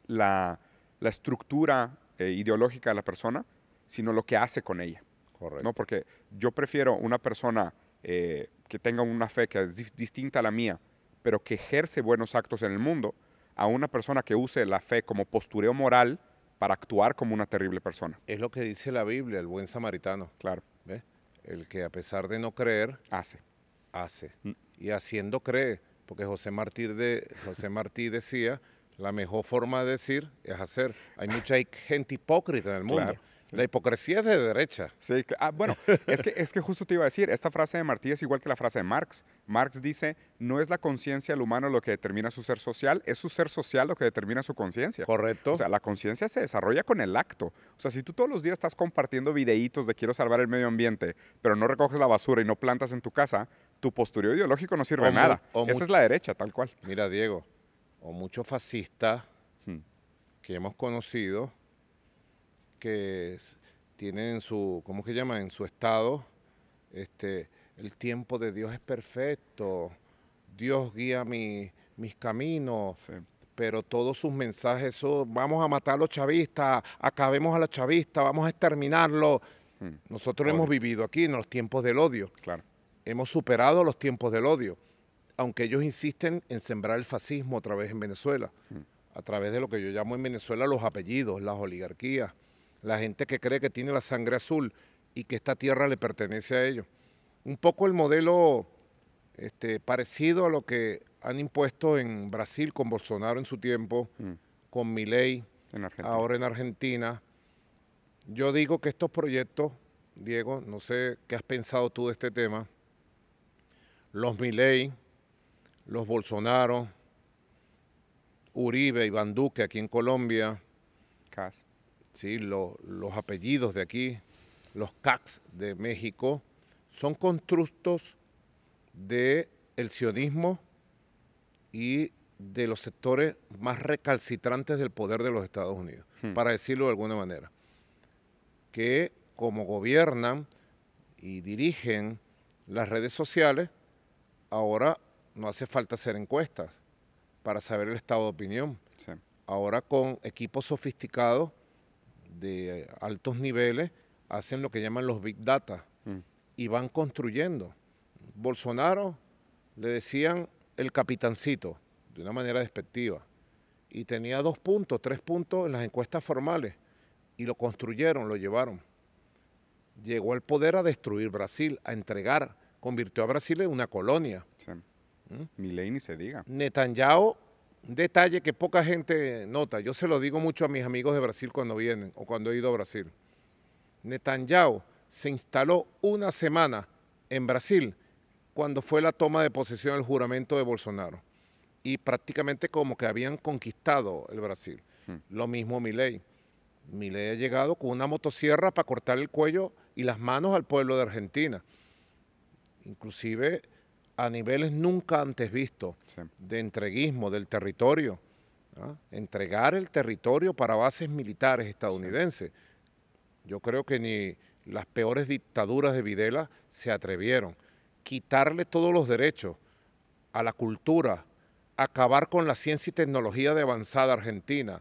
la estructura ideológica de la persona, sino lo que hace con ella. Correcto. ¿No? Porque yo prefiero una persona que tenga una fe que es distinta a la mía, pero que ejerce buenos actos en el mundo, a una persona que use la fe como postureo moral para actuar como una terrible persona. Es lo que dice la Biblia, el buen samaritano. Claro. ¿Ves? El que a pesar de no creer, Hace. hace. Y haciendo cree, porque José Martí decía, la mejor forma de decir es hacer. Hay mucha gente hipócrita en el mundo. Claro. La hipocresía es de derecha. Sí, bueno, es que justo te iba a decir, esta frase de Martí es igual que la frase de Marx. Marx dice, no es la conciencia del humano lo que determina su ser social, es su ser social lo que determina su conciencia. Correcto. O sea, la conciencia se desarrolla con el acto. O sea, si tú todos los días estás compartiendo videitos de quiero salvar el medio ambiente, pero no recoges la basura y no plantas en tu casa, tu postureo ideológico no sirve de nada. Esa es la derecha, tal cual. Mira, Diego, o muchos fascistas Hmm. que hemos conocido que tienen en su, ¿cómo que llaman? En su estado, el tiempo de Dios es perfecto, Dios guía mis caminos, Sí. pero todos sus mensajes son, vamos a matar a los chavistas, acabemos a los chavistas, vamos a exterminarlos. Hmm. Nosotros Odio. hemos vivido aquí en los tiempos del odio, Claro. hemos superado los tiempos del odio, aunque ellos insisten en sembrar el fascismo otra vez en Venezuela, a través de lo que yo llamo en Venezuela los apellidos, las oligarquías, la gente que cree que tiene la sangre azul y que esta tierra le pertenece a ellos. Un poco el modelo parecido a lo que han impuesto en Brasil con Bolsonaro en su tiempo, con Milei, En Argentina. ahora en Argentina. Yo digo que estos proyectos, Diego, no sé qué has pensado tú de este tema, los Milei, los Bolsonaro, Uribe, Iván Duque aquí en Colombia, Cas. ¿sí? Los apellidos de aquí, los CACs de México, son constructos del sionismo y de los sectores más recalcitrantes del poder de los Estados Unidos, para decirlo de alguna manera, que como gobiernan y dirigen las redes sociales, ahora no hace falta hacer encuestas para saber el estado de opinión. Sí. Ahora con equipos sofisticados de altos niveles hacen lo que llaman los Big Data y van construyendo. Bolsonaro le decían el capitancito de una manera despectiva y tenía 2 puntos, 3 puntos en las encuestas formales y lo construyeron, lo llevaron. Llegó al poder a destruir Brasil, a entregar, convirtió a Brasil en una colonia. Sí. Milei ni se diga. Netanyahu, un detalle que poca gente nota, yo se lo digo mucho a mis amigos de Brasil cuando vienen o cuando he ido a Brasil. Netanyahu se instaló una semana en Brasil cuando fue la toma de posesión del juramento de Bolsonaro y prácticamente como que habían conquistado el Brasil. Lo mismo Milei. Milei ha llegado con una motosierra para cortar el cuello y las manos al pueblo de Argentina. Inclusive a niveles nunca antes vistos, Sí. de entreguismo del territorio, ¿ah? Entregar el territorio para bases militares estadounidenses. Yo creo que ni las peores dictaduras de Videla se atrevieron. Quitarle todos los derechos a la cultura, acabar con la ciencia y tecnología de avanzada Argentina,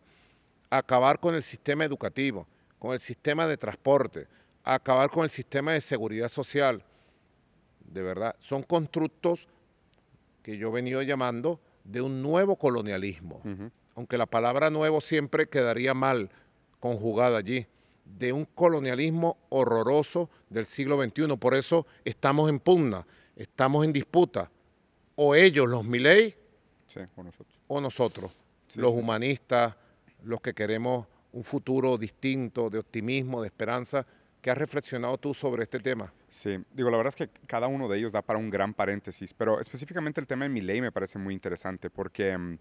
acabar con el sistema educativo, con el sistema de transporte, acabar con el sistema de seguridad social. De verdad, son constructos que yo he venido llamando de un nuevo colonialismo, aunque la palabra nuevo siempre quedaría mal conjugada allí, de un colonialismo horroroso del siglo XXI. Por eso estamos en pugna, estamos en disputa, o ellos, los Milei, Sí, o nosotros. o nosotros, Sí, los sí, humanistas, los que queremos un futuro distinto, de optimismo, de esperanza. ¿Qué has reflexionado tú sobre este tema? Sí, digo, la verdad es que cada uno de ellos da para un gran paréntesis, pero específicamente el tema de Milei me parece muy interesante porque,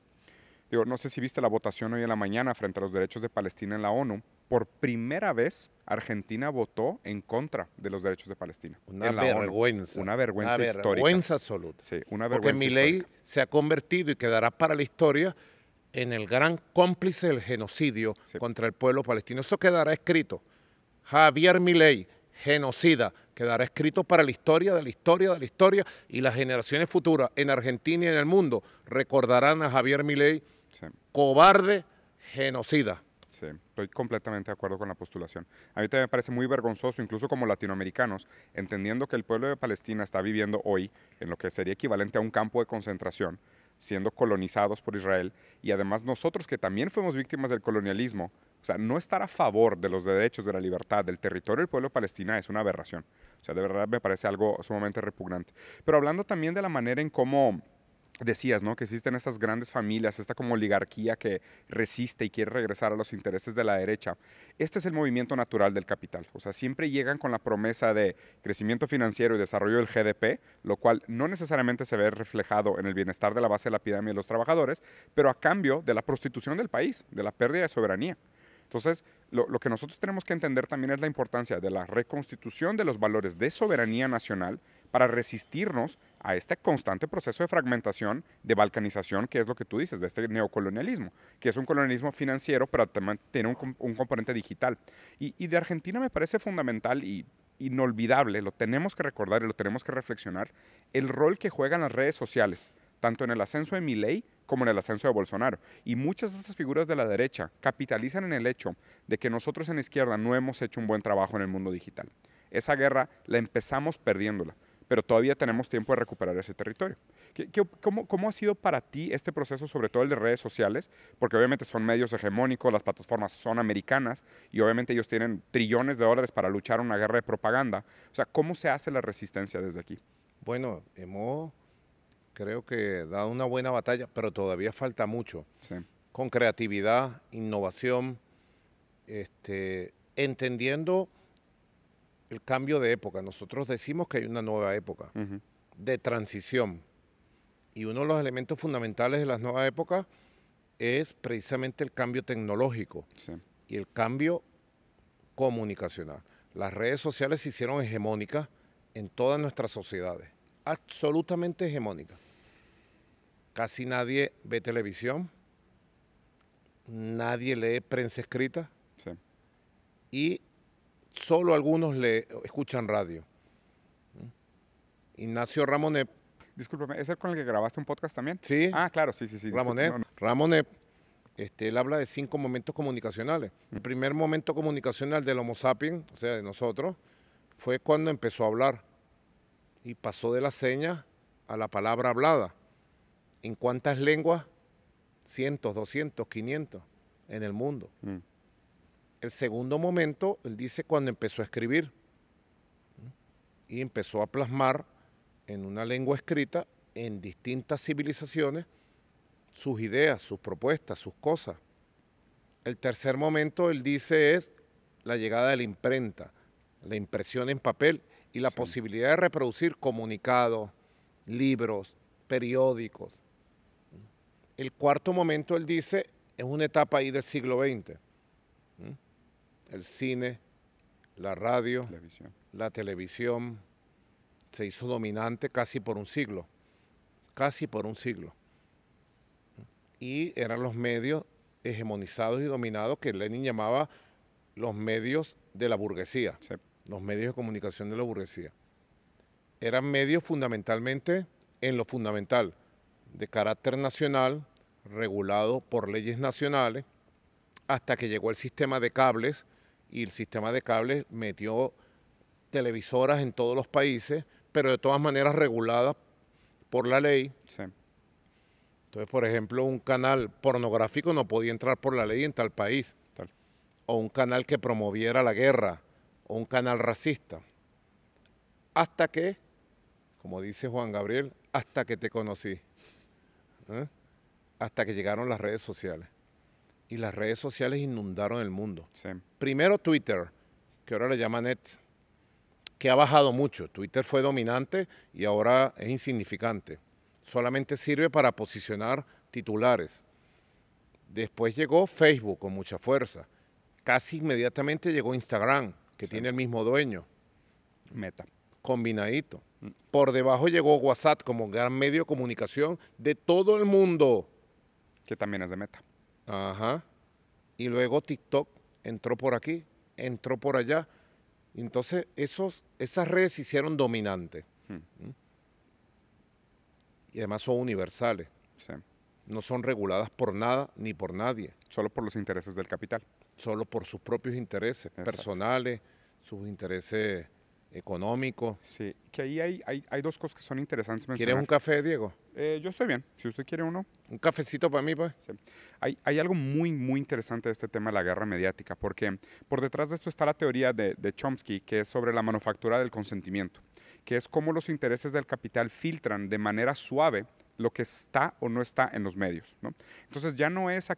digo, no sé si viste la votación hoy en la mañana frente a los derechos de Palestina en la ONU. Por primera vez, Argentina votó en contra de los derechos de Palestina. Una en la ONU. vergüenza. Una vergüenza Una histórica. vergüenza absoluta. Sí, una Porque vergüenza Milei histórica. se ha convertido y quedará para la historia en el gran cómplice del genocidio Sí. contra el pueblo palestino. Eso quedará escrito. Javier Milei, genocida, quedará escrito para la historia de la historia de la historia, y las generaciones futuras en Argentina y en el mundo recordarán a Javier Milei, Sí. cobarde, genocida. Sí, estoy completamente de acuerdo con la postulación. A mí también me parece muy vergonzoso, incluso como latinoamericanos, entendiendo que el pueblo de Palestina está viviendo hoy en lo que sería equivalente a un campo de concentración. siendo colonizados por Israel, y además nosotros que también fuimos víctimas del colonialismo, o sea, no estar a favor de los derechos, de la libertad, del territorio del pueblo de Palestina es una aberración. O sea, de verdad me parece algo sumamente repugnante. Pero hablando también de la manera en cómo decías, ¿no? Que existen estas grandes familias, esta como oligarquía que resiste y quiere regresar a los intereses de la derecha. Este es el movimiento natural del capital. O sea, siempre llegan con la promesa de crecimiento financiero y desarrollo del GDP, lo cual no necesariamente se ve reflejado en el bienestar de la base de la pirámide de los trabajadores, pero a cambio de la prostitución del país, de la pérdida de soberanía. Entonces, lo que nosotros tenemos que entender también es la importancia de la reconstitución de los valores de soberanía nacional para resistirnos a este constante proceso de fragmentación, de balcanización, que es lo que tú dices, de este neocolonialismo, que es un colonialismo financiero, pero también tiene un componente digital. Y de Argentina me parece fundamental y inolvidable, lo tenemos que recordar y lo tenemos que reflexionar, el rol que juegan las redes sociales, tanto en el ascenso de Milei como en el ascenso de Bolsonaro. Y muchas de estas figuras de la derecha capitalizan en el hecho de que nosotros en la izquierda no hemos hecho un buen trabajo en el mundo digital. Esa guerra la empezamos perdiéndola, pero todavía tenemos tiempo de recuperar ese territorio. ¿Cómo ha sido para ti este proceso, sobre todo el de redes sociales? Porque obviamente son medios hegemónicos, las plataformas son americanas y obviamente ellos tienen trillones de dólares para luchar una guerra de propaganda. O sea, ¿cómo se hace la resistencia desde aquí? Bueno, creo que dado una buena batalla, pero todavía falta mucho. Sí. Con creatividad, innovación, entendiendo el cambio de época. Nosotros decimos que hay una nueva época de transición. Y uno de los elementos fundamentales de las nuevas épocas es precisamente el cambio tecnológico y el cambio comunicacional. Las redes sociales se hicieron hegemónicas en todas nuestras sociedades, absolutamente hegemónicas. Casi nadie ve televisión, nadie lee prensa escrita y solo algunos escuchan radio. Ignacio Ramonet. Discúlpame, ¿es el con el que grabaste un podcast también? Sí. Ah, claro, sí. Ramonet. Ramonet, él habla de 5 momentos comunicacionales. El primer momento comunicacional del Homo sapiens, o sea, de nosotros, fue cuando empezó a hablar y pasó de la seña a la palabra hablada. ¿En cuántas lenguas? 100, 200, 500 en el mundo. El segundo momento, él dice, cuando empezó a escribir y empezó a plasmar en una lengua escrita en distintas civilizaciones sus ideas, sus propuestas, sus cosas. El tercer momento, él dice, es la llegada de la imprenta, la impresión en papel y la posibilidad de reproducir comunicados, libros, periódicos. El cuarto momento, él dice, es una etapa ahí del siglo XX. El cine, la radio, la televisión se hizo dominante casi por un siglo. Y eran los medios hegemonizados y dominados que Lenin llamaba los medios de la burguesía, los medios de comunicación de la burguesía. Eran medios fundamentalmente, en lo fundamental, de carácter nacional, regulado por leyes nacionales, hasta que llegó el sistema de cables, y el sistema de cables metió televisoras en todos los países, pero de todas maneras reguladas por la ley. Entonces, por ejemplo, un canal pornográfico no podía entrar por la ley en tal país. O un canal que promoviera la guerra, o un canal racista. Hasta que, como dice Juan Gabriel, hasta que te conocí. Hasta que llegaron las redes sociales. Y las redes sociales inundaron el mundo. Primero Twitter, que ahora le llaman X, que ha bajado mucho. Twitter fue dominante y ahora es insignificante. Solamente sirve para posicionar titulares. Después llegó Facebook con mucha fuerza. Casi inmediatamente llegó Instagram, que tiene el mismo dueño. Meta. Combinadito. Por debajo llegó WhatsApp como gran medio de comunicación de todo el mundo. Que también es de Meta. Ajá. Y luego TikTok entró por aquí, entró por allá. Entonces esas redes se hicieron dominantes. Y además son universales. No son reguladas por nada ni por nadie. Solo por los intereses del capital. Solo por sus propios intereses personales, sus intereses económico. Sí, que ahí hay dos cosas que son interesantes ¿Quieres un mencionar. café, Diego? Yo estoy bien, si usted quiere uno. Un cafecito para mí, pues. Sí. Hay algo muy interesante de este tema de la guerra mediática, porque por detrás de esto está la teoría de Chomsky, que es sobre la manufactura del consentimiento, que es cómo los intereses del capital filtran de manera suave lo que está o no está en los medios, ¿no? Entonces ya no es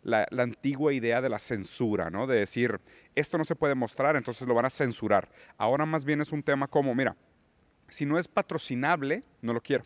la antigua idea de la censura, ¿no? De decir, esto no se puede mostrar, entonces lo van a censurar. Ahora más bien es un tema como, mira, si no es patrocinable, no lo quiero.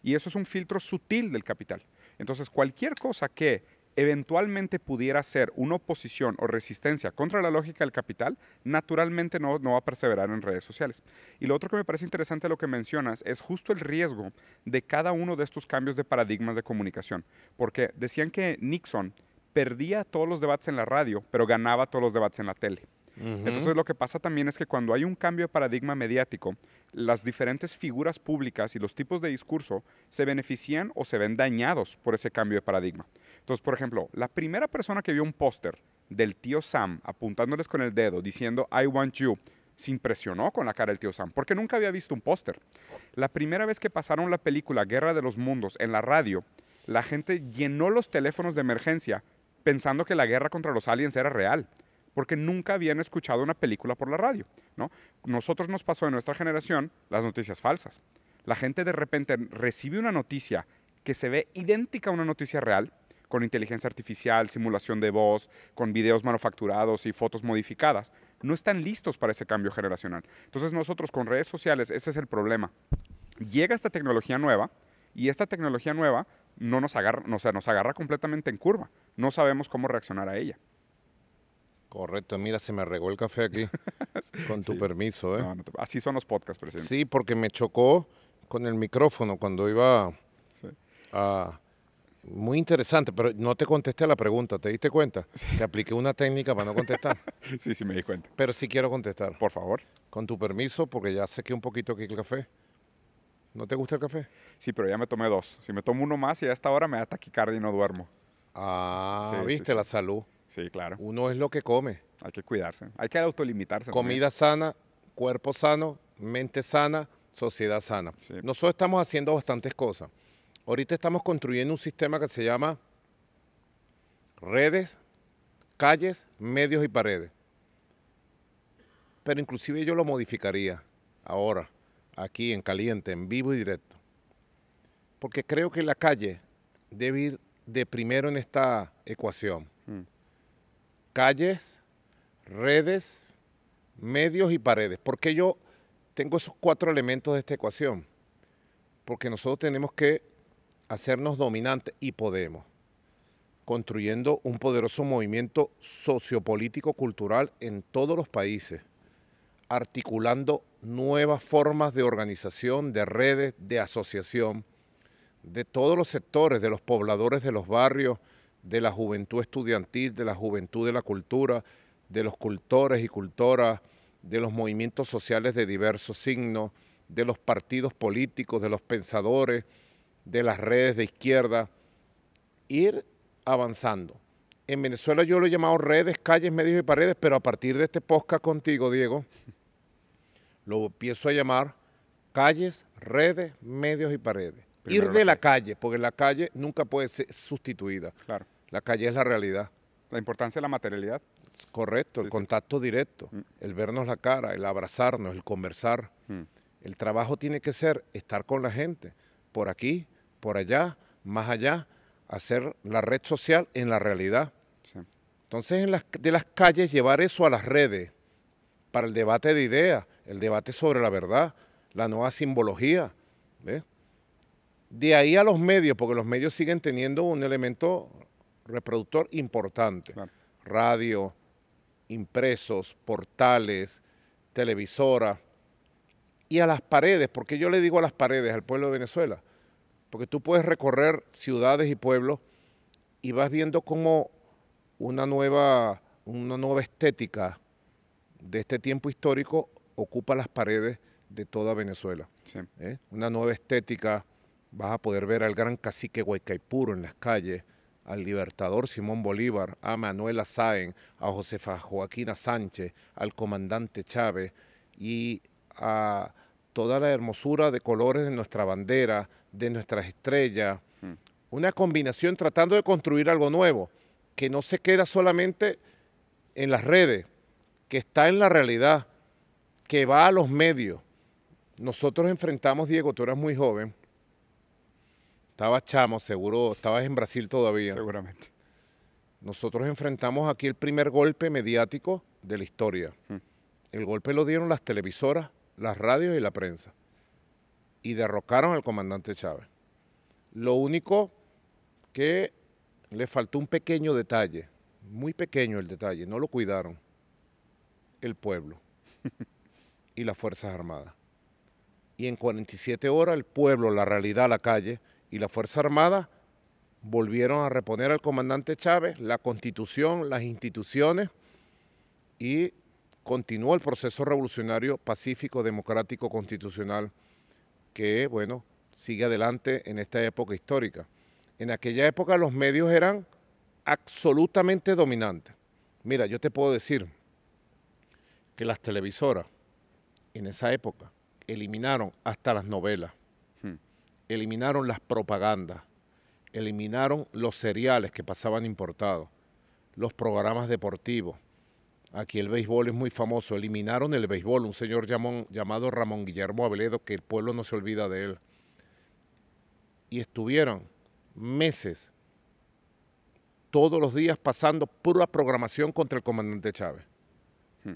Y eso es un filtro sutil del capital. Entonces, cualquier cosa que eventualmente pudiera ser una oposición o resistencia contra la lógica del capital, naturalmente no va a perseverar en redes sociales. Y lo otro que me parece interesante de lo que mencionas es justo el riesgo de cada uno de estos cambios de paradigmas de comunicación. Porque decían que Nixon perdía todos los debates en la radio, pero ganaba todos los debates en la tele. Entonces lo que pasa también es que cuando hay un cambio de paradigma mediático, las diferentes figuras públicas y los tipos de discurso se benefician o se ven dañados por ese cambio de paradigma. Entonces, por ejemplo, la primera persona que vio un póster del tío Sam apuntándoles con el dedo diciendo I want you, se impresionó con la cara del tío Sam, porque nunca había visto un póster. La primera vez que pasaron la película Guerra de los Mundos en la radio, la gente llenó los teléfonos de emergencia pensando que la guerra contra los aliens era real, porque nunca habían escuchado una película por la radio, ¿no? Nosotros nos pasó en nuestra generación las noticias falsas. La gente de repente recibe una noticia que se ve idéntica a una noticia real, con inteligencia artificial, simulación de voz, con videos manufacturados y fotos modificadas. No están listos para ese cambio generacional. Entonces nosotros con redes sociales, ese es el problema. Llega esta tecnología nueva y esta tecnología nueva no nos agarra, o sea, nos agarra completamente en curva. No sabemos cómo reaccionar a ella. Correcto, mira, se me regó el café aquí, con tu Sí. permiso, ¿eh? No, así son los podcasts, presidente. Sí, porque me chocó con el micrófono cuando iba Sí. a... Muy interesante, pero no te contesté la pregunta, ¿te diste cuenta? Te apliqué una técnica para no contestar, Sí, sí, me di cuenta. pero sí quiero contestar. Por favor. Con tu permiso, porque ya sequé un poquito aquí el café. ¿No te gusta el café? Sí, pero ya me tomé dos. Si me tomo uno más y a esta hora me da taquicardia y no duermo. Ah, Sí, sí, viste sí. la salud. Sí, claro. Uno es lo que come. Hay que cuidarse. Hay que autolimitarse. Comida sana, cuerpo sano, mente sana, sociedad sana. Sí. Nosotros estamos haciendo bastantes cosas. Ahorita estamos construyendo un sistema que se llama redes, calles, medios y paredes. Pero inclusive yo lo modificaría ahora, aquí en caliente, en vivo y directo. Porque creo que la calle debe ir de primero en esta ecuación. Calles, redes, medios y paredes. ¿Por qué yo tengo esos 4 elementos de esta ecuación? Porque nosotros tenemos que hacernos dominantes y podemos, construyendo un poderoso movimiento sociopolítico cultural en todos los países, articulando nuevas formas de organización, de redes, de asociación, de todos los sectores, de los pobladores de los barrios, de la juventud estudiantil, de la juventud de la cultura, de los cultores y cultoras, de los movimientos sociales de diversos signos, de los partidos políticos, de los pensadores, de las redes de izquierda, ir avanzando. En Venezuela yo lo he llamado redes, calles, medios y paredes, pero a partir de este podcast contigo, Diego, lo empiezo a llamar calles, redes, medios y paredes. Primero Ir de la calle, porque la calle nunca puede ser sustituida. Claro. La calle es la realidad. La importancia de la materialidad. Es correcto, Sí, el sí. contacto directo, el vernos la cara, el abrazarnos, el conversar. El trabajo tiene que ser estar con la gente, por aquí, por allá, más allá, hacer la red social en la realidad. Sí. Entonces, de las calles llevar eso a las redes para el debate de ideas, el debate sobre la verdad, la nueva simbología. ¿Ves? De ahí a los medios, porque los medios siguen teniendo un elemento reproductor importante. Claro. Radio, impresos, portales, televisoras. Y a las paredes, ¿por qué yo le digo a las paredes al pueblo de Venezuela? Porque tú puedes recorrer ciudades y pueblos y vas viendo cómo una nueva estética de este tiempo histórico ocupa las paredes de toda Venezuela. Sí. Una nueva estética, vas a poder ver al gran cacique Guaycaipuro en las calles, al libertador Simón Bolívar, a Manuela Sáenz, a Josefa Joaquina Sánchez, al comandante Chávez y a toda la hermosura de colores de nuestra bandera, de nuestras estrellas, una combinación tratando de construir algo nuevo, que no se queda solamente en las redes, que está en la realidad, que va a los medios. Nosotros enfrentamos, Diego, tú eras muy joven, estabas chamo, seguro, estabas en Brasil todavía. Seguramente. Nosotros enfrentamos aquí el primer golpe mediático de la historia. El golpe lo dieron las televisoras, las radios y la prensa. Y derrocaron al comandante Chávez. Lo único que le faltó un pequeño detalle, muy pequeño el detalle, no lo cuidaron. El pueblo y las Fuerzas Armadas. Y en 47 horas el pueblo, la realidad, la calle y la Fuerza Armada volvieron a reponer al comandante Chávez, la Constitución, las instituciones y continuó el proceso revolucionario pacífico, democrático, constitucional que, bueno, sigue adelante en esta época histórica. En aquella época los medios eran absolutamente dominantes. Mira, yo te puedo decir que las televisoras en esa época eliminaron hasta las novelas, eliminaron las propagandas, eliminaron los seriales que pasaban importados, los programas deportivos. Aquí el béisbol es muy famoso, eliminaron el béisbol, un señor llamado Ramón Guillermo Aveledo, que el pueblo no se olvida de él. Y estuvieron meses, todos los días pasando pura programación contra el comandante Chávez.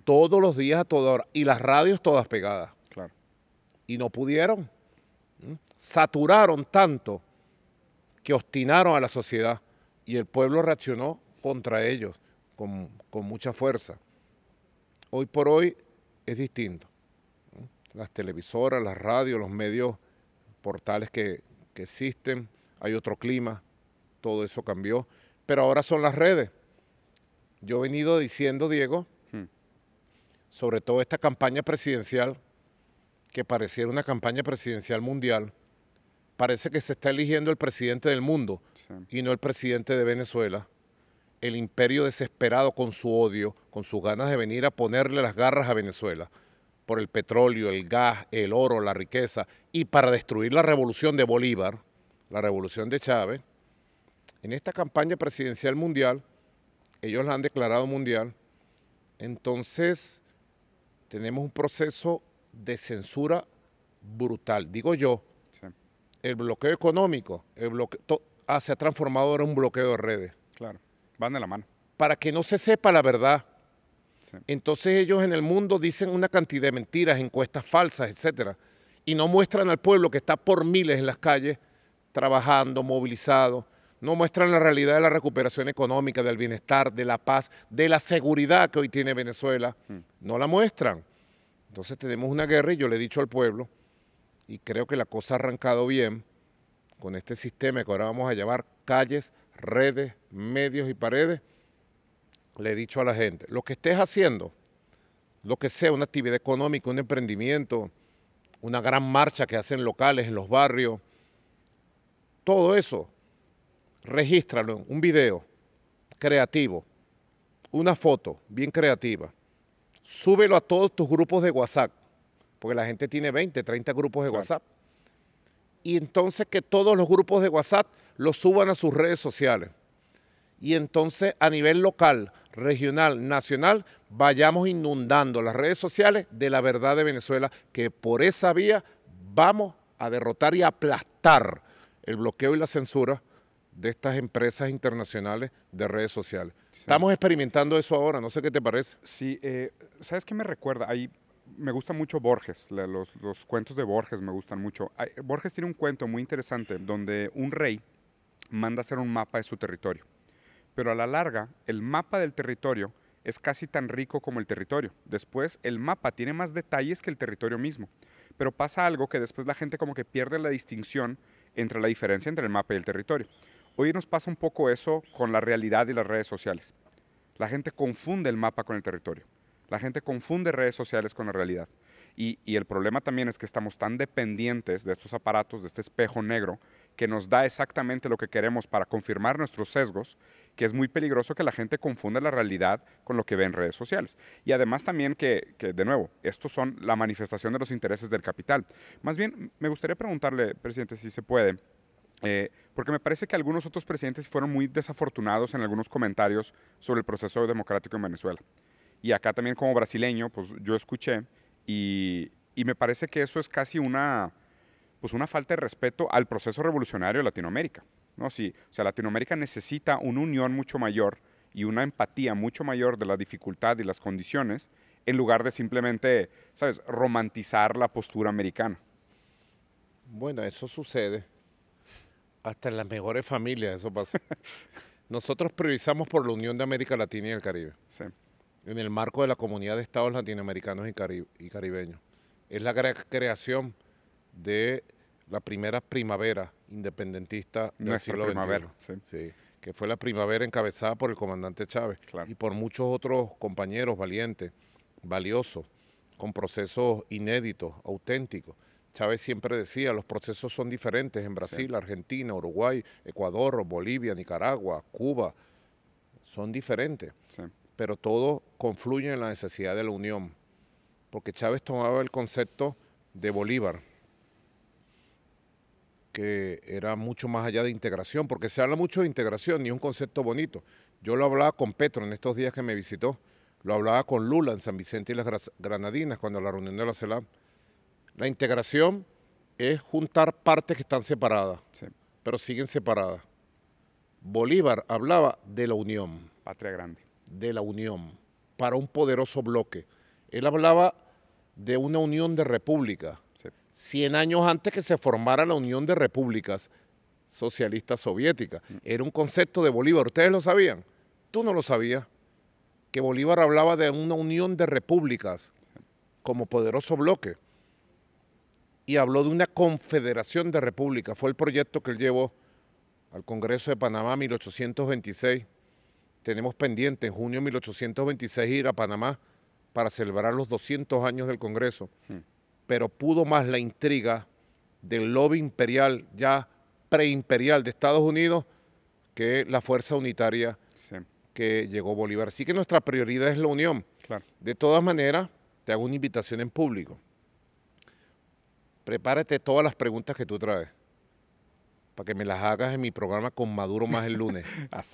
Todos los días a toda hora. Y las radios todas pegadas. Claro. Y no pudieron. Saturaron tanto que obstinaron a la sociedad. Y el pueblo reaccionó contra ellos con mucha fuerza. Hoy por hoy es distinto. Las televisoras, las radios, los medios, portales que existen, hay otro clima, todo eso cambió. Pero ahora son las redes. Yo he venido diciendo, Diego, sobre todo esta campaña presidencial, que pareciera una campaña presidencial mundial, parece que se está eligiendo el presidente del mundo y no el presidente de Venezuela. El imperio desesperado con su odio, con sus ganas de venir a ponerle las garras a Venezuela por el petróleo, el gas, el oro, la riqueza y para destruir la revolución de Bolívar, la revolución de Chávez. En esta campaña presidencial mundial, ellos la han declarado mundial, entonces tenemos un proceso de censura brutal. Digo yo, el bloqueo económico, se ha transformado ahora en un bloqueo de redes. Claro, van de la mano. Para que no se sepa la verdad. Entonces ellos en el mundo dicen una cantidad de mentiras, encuestas falsas, etcétera, y no muestran al pueblo que está por miles en las calles trabajando, movilizado. No muestran la realidad de la recuperación económica, del bienestar, de la paz, de la seguridad que hoy tiene Venezuela. No la muestran. Entonces tenemos una guerra y yo le he dicho al pueblo, y creo que la cosa ha arrancado bien con este sistema que ahora vamos a llamar calles, redes, medios y paredes. Le he dicho a la gente, lo que estés haciendo, lo que sea, una actividad económica, un emprendimiento, una gran marcha que hacen locales en los barrios, todo eso, regístralo en un video creativo, una foto bien creativa, súbelo a todos tus grupos de WhatsApp, porque la gente tiene 20, 30 grupos de WhatsApp, y entonces que todos los grupos de WhatsApp los suban a sus redes sociales, y entonces a nivel local, regional, nacional, vayamos inundando las redes sociales de la verdad de Venezuela, que por esa vía vamos a derrotar y aplastar el bloqueo y la censura de estas empresas internacionales de redes sociales. Estamos experimentando eso ahora, no sé qué te parece. Sí, ¿sabes qué me recuerda? Me gusta mucho Borges, los cuentos de Borges me gustan mucho. Borges tiene un cuento muy interesante donde un rey manda hacer un mapa de su territorio, pero a la larga el mapa del territorio es casi tan rico como el territorio. Después el mapa tiene más detalles que el territorio mismo, pero pasa algo que después la gente como que pierde la distinción entre la diferencia entre el mapa y el territorio. Hoy nos pasa un poco eso con la realidad y las redes sociales. La gente confunde el mapa con el territorio. La gente confunde redes sociales con la realidad. Y el problema también es que estamos tan dependientes de estos aparatos, de este espejo negro, que nos da exactamente lo que queremos para confirmar nuestros sesgos, que es muy peligroso que la gente confunda la realidad con lo que ve en redes sociales. Y además también que de nuevo, estos son la manifestación de los intereses del capital. Más bien, me gustaría preguntarle, presidente, si se puede, porque me parece que algunos otros presidentes fueron muy desafortunados en algunos comentarios sobre el proceso democrático en Venezuela. Y acá también como brasileño, pues yo escuché y me parece que eso es casi pues una falta de respeto al proceso revolucionario de Latinoamérica, ¿no? Sí, o sea, Latinoamérica necesita una unión mucho mayor y una empatía mucho mayor de la dificultad y las condiciones en lugar de simplemente, ¿sabes?, romantizar la postura americana. Bueno, eso sucede. Hasta en las mejores familias eso pasa. Nosotros priorizamos por la Unión de América Latina y el Caribe, Sí, en el marco de la Comunidad de Estados Latinoamericanos y Caribeños. Es la creación de la primera primavera independentista del nuestra siglo primavera. XXI. Sí, que fue la primavera encabezada por el comandante Chávez Claro. y por muchos otros compañeros valientes, valiosos, con procesos inéditos, auténticos. Chávez siempre decía, los procesos son diferentes en Brasil, Sí. Argentina, Uruguay, Ecuador, Bolivia, Nicaragua, Cuba, son diferentes, Sí, pero todo confluye en la necesidad de la unión, porque Chávez tomaba el concepto de Bolívar, que era mucho más allá de integración, porque se habla mucho de integración y es un concepto bonito. Yo lo hablaba con Petro en estos días que me visitó, lo hablaba con Lula en San Vicente y las Granadinas cuando la reunión de la CELAC. La integración es juntar partes que están separadas, sí. pero siguen separadas. Bolívar hablaba de la unión, Patria grande. para un poderoso bloque. Él hablaba de una unión de repúblicas, Sí, 100 años antes que se formara la Unión de Repúblicas Socialistas Soviéticas. Era un concepto de Bolívar. ¿Ustedes lo sabían? Tú no lo sabías. Que Bolívar hablaba de una unión de repúblicas como poderoso bloque. Y habló de una confederación de repúblicas. Fue el proyecto que él llevó al Congreso de Panamá en 1826. Tenemos pendiente en junio de 1826 ir a Panamá para celebrar los 200 años del Congreso. Pero pudo más la intriga del lobby imperial, ya preimperial de Estados Unidos, que la fuerza unitaria sí, que llegó Bolívar. Así que nuestra prioridad es la unión. claro. De todas maneras, te hago una invitación en público. Prepárate todas las preguntas que tú traes para que me las hagas en mi programa con Maduro más el lunes.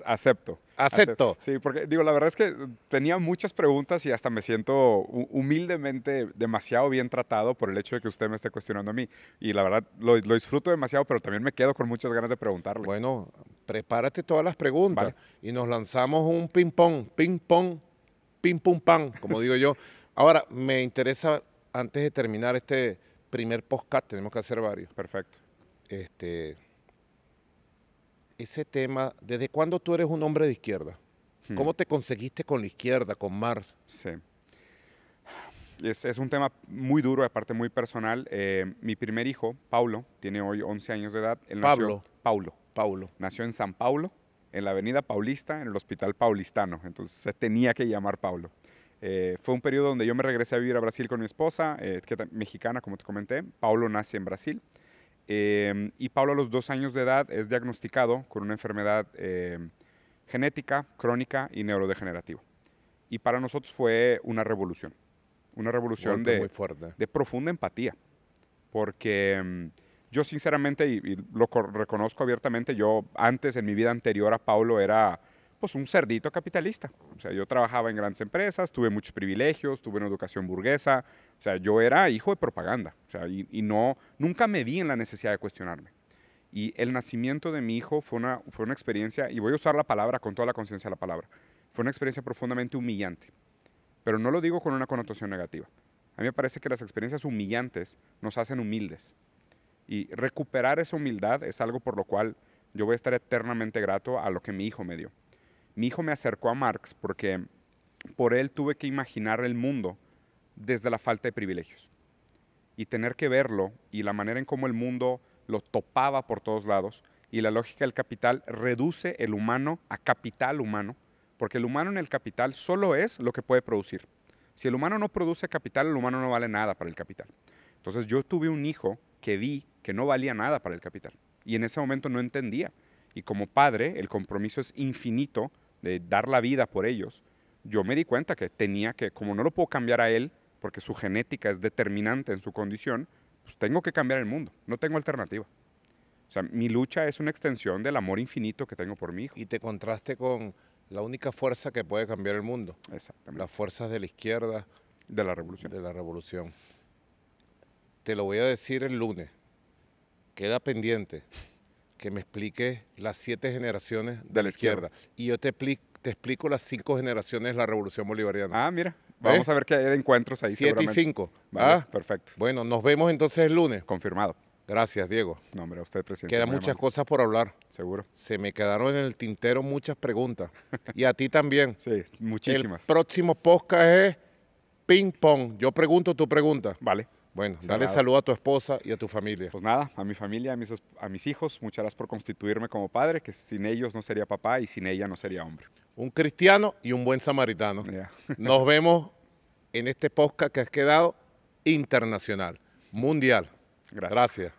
Acepto. Acepto. Sí, porque digo, la verdad es que tenía muchas preguntas y hasta me siento humildemente demasiado bien tratado por el hecho de que usted me esté cuestionando a mí. Y la verdad lo disfruto demasiado, pero también me quedo con muchas ganas de preguntarle. Bueno, prepárate todas las preguntas Vale. y nos lanzamos un ping-pong, ping pum pan, como digo yo. Ahora, me interesa, antes de terminar este primer podcast, tenemos que hacer varios. Perfecto. Ese tema, ¿desde cuándo tú eres un hombre de izquierda? ¿Cómo te conseguiste con la izquierda, con Marx? Sí. Es un tema muy duro, aparte muy personal. Mi primer hijo, Paulo, tiene hoy 11 años de edad. Él Pablo. Nació, Paulo. Paulo. Nació en San Paulo, en la avenida Paulista, en el Hospital Paulistano. Entonces se tenía que llamar Paulo. Fue un periodo donde yo me regresé a vivir a Brasil con mi esposa, mexicana, como te comenté. Paulo nace en Brasil. Y Paulo a los 2 años de edad es diagnosticado con una enfermedad genética, crónica y neurodegenerativa. Y para nosotros fue una revolución Muy fuerte. de profunda empatía, porque yo sinceramente, y lo reconozco abiertamente, yo antes, en mi vida anterior a Paulo, era pues un cerdito capitalista. O sea, yo trabajaba en grandes empresas, tuve muchos privilegios, tuve una educación burguesa, o sea, yo era hijo de propaganda, o sea, y nunca me vi en la necesidad de cuestionarme. Y el nacimiento de mi hijo fue una experiencia, y voy a usar la palabra con toda la conciencia de la palabra, fue una experiencia profundamente humillante. Pero no lo digo con una connotación negativa. A mí me parece que las experiencias humillantes nos hacen humildes. Y recuperar esa humildad es algo por lo cual yo voy a estar eternamente grato a lo que mi hijo me dio. Mi hijo me acercó a Marx porque por él tuve que imaginar el mundo desde la falta de privilegios. Y tener que verlo y la manera en cómo el mundo lo topaba por todos lados y la lógica del capital reduce el humano a capital humano, porque el humano en el capital solo es lo que puede producir. Si el humano no produce capital, el humano no vale nada para el capital. Entonces yo tuve un hijo que vi que no valía nada para el capital. Y en ese momento no entendía. Y como padre, el compromiso es infinito de dar la vida por ellos. Yo me di cuenta que tenía que, como no lo puedo cambiar a él, porque su genética es determinante en su condición, pues tengo que cambiar el mundo. No tengo alternativa. O sea, mi lucha es una extensión del amor infinito que tengo por mi hijo. Y te contraste con la única fuerza que puede cambiar el mundo. Exactamente. Las fuerzas de la izquierda. De la revolución. De la revolución. Te lo voy a decir el lunes. Queda pendiente que me expliques las 7 generaciones de la izquierda. Y yo te explico las 5 generaciones de la revolución bolivariana. Ah, mira. Vamos a ver qué hay de encuentros ahí. 7 y 5. Vale, perfecto. Bueno, nos vemos entonces el lunes. Confirmado. Gracias, Diego. No, hombre, a usted, presidente. Quedan muchas cosas por hablar. Seguro. Se me quedaron en el tintero muchas preguntas. Y a ti también. Sí, muchísimas. El próximo podcast es ping pong. Yo pregunto, tú preguntas. Vale. Bueno, dale saludo a tu esposa y a tu familia. Pues nada, a mi familia, a mis hijos, muchas gracias por constituirme como padre, que sin ellos no sería papá y sin ella no sería hombre. Un cristiano y un buen samaritano. Yeah. Nos vemos en este podcast que has quedado internacional, mundial. Gracias. Gracias.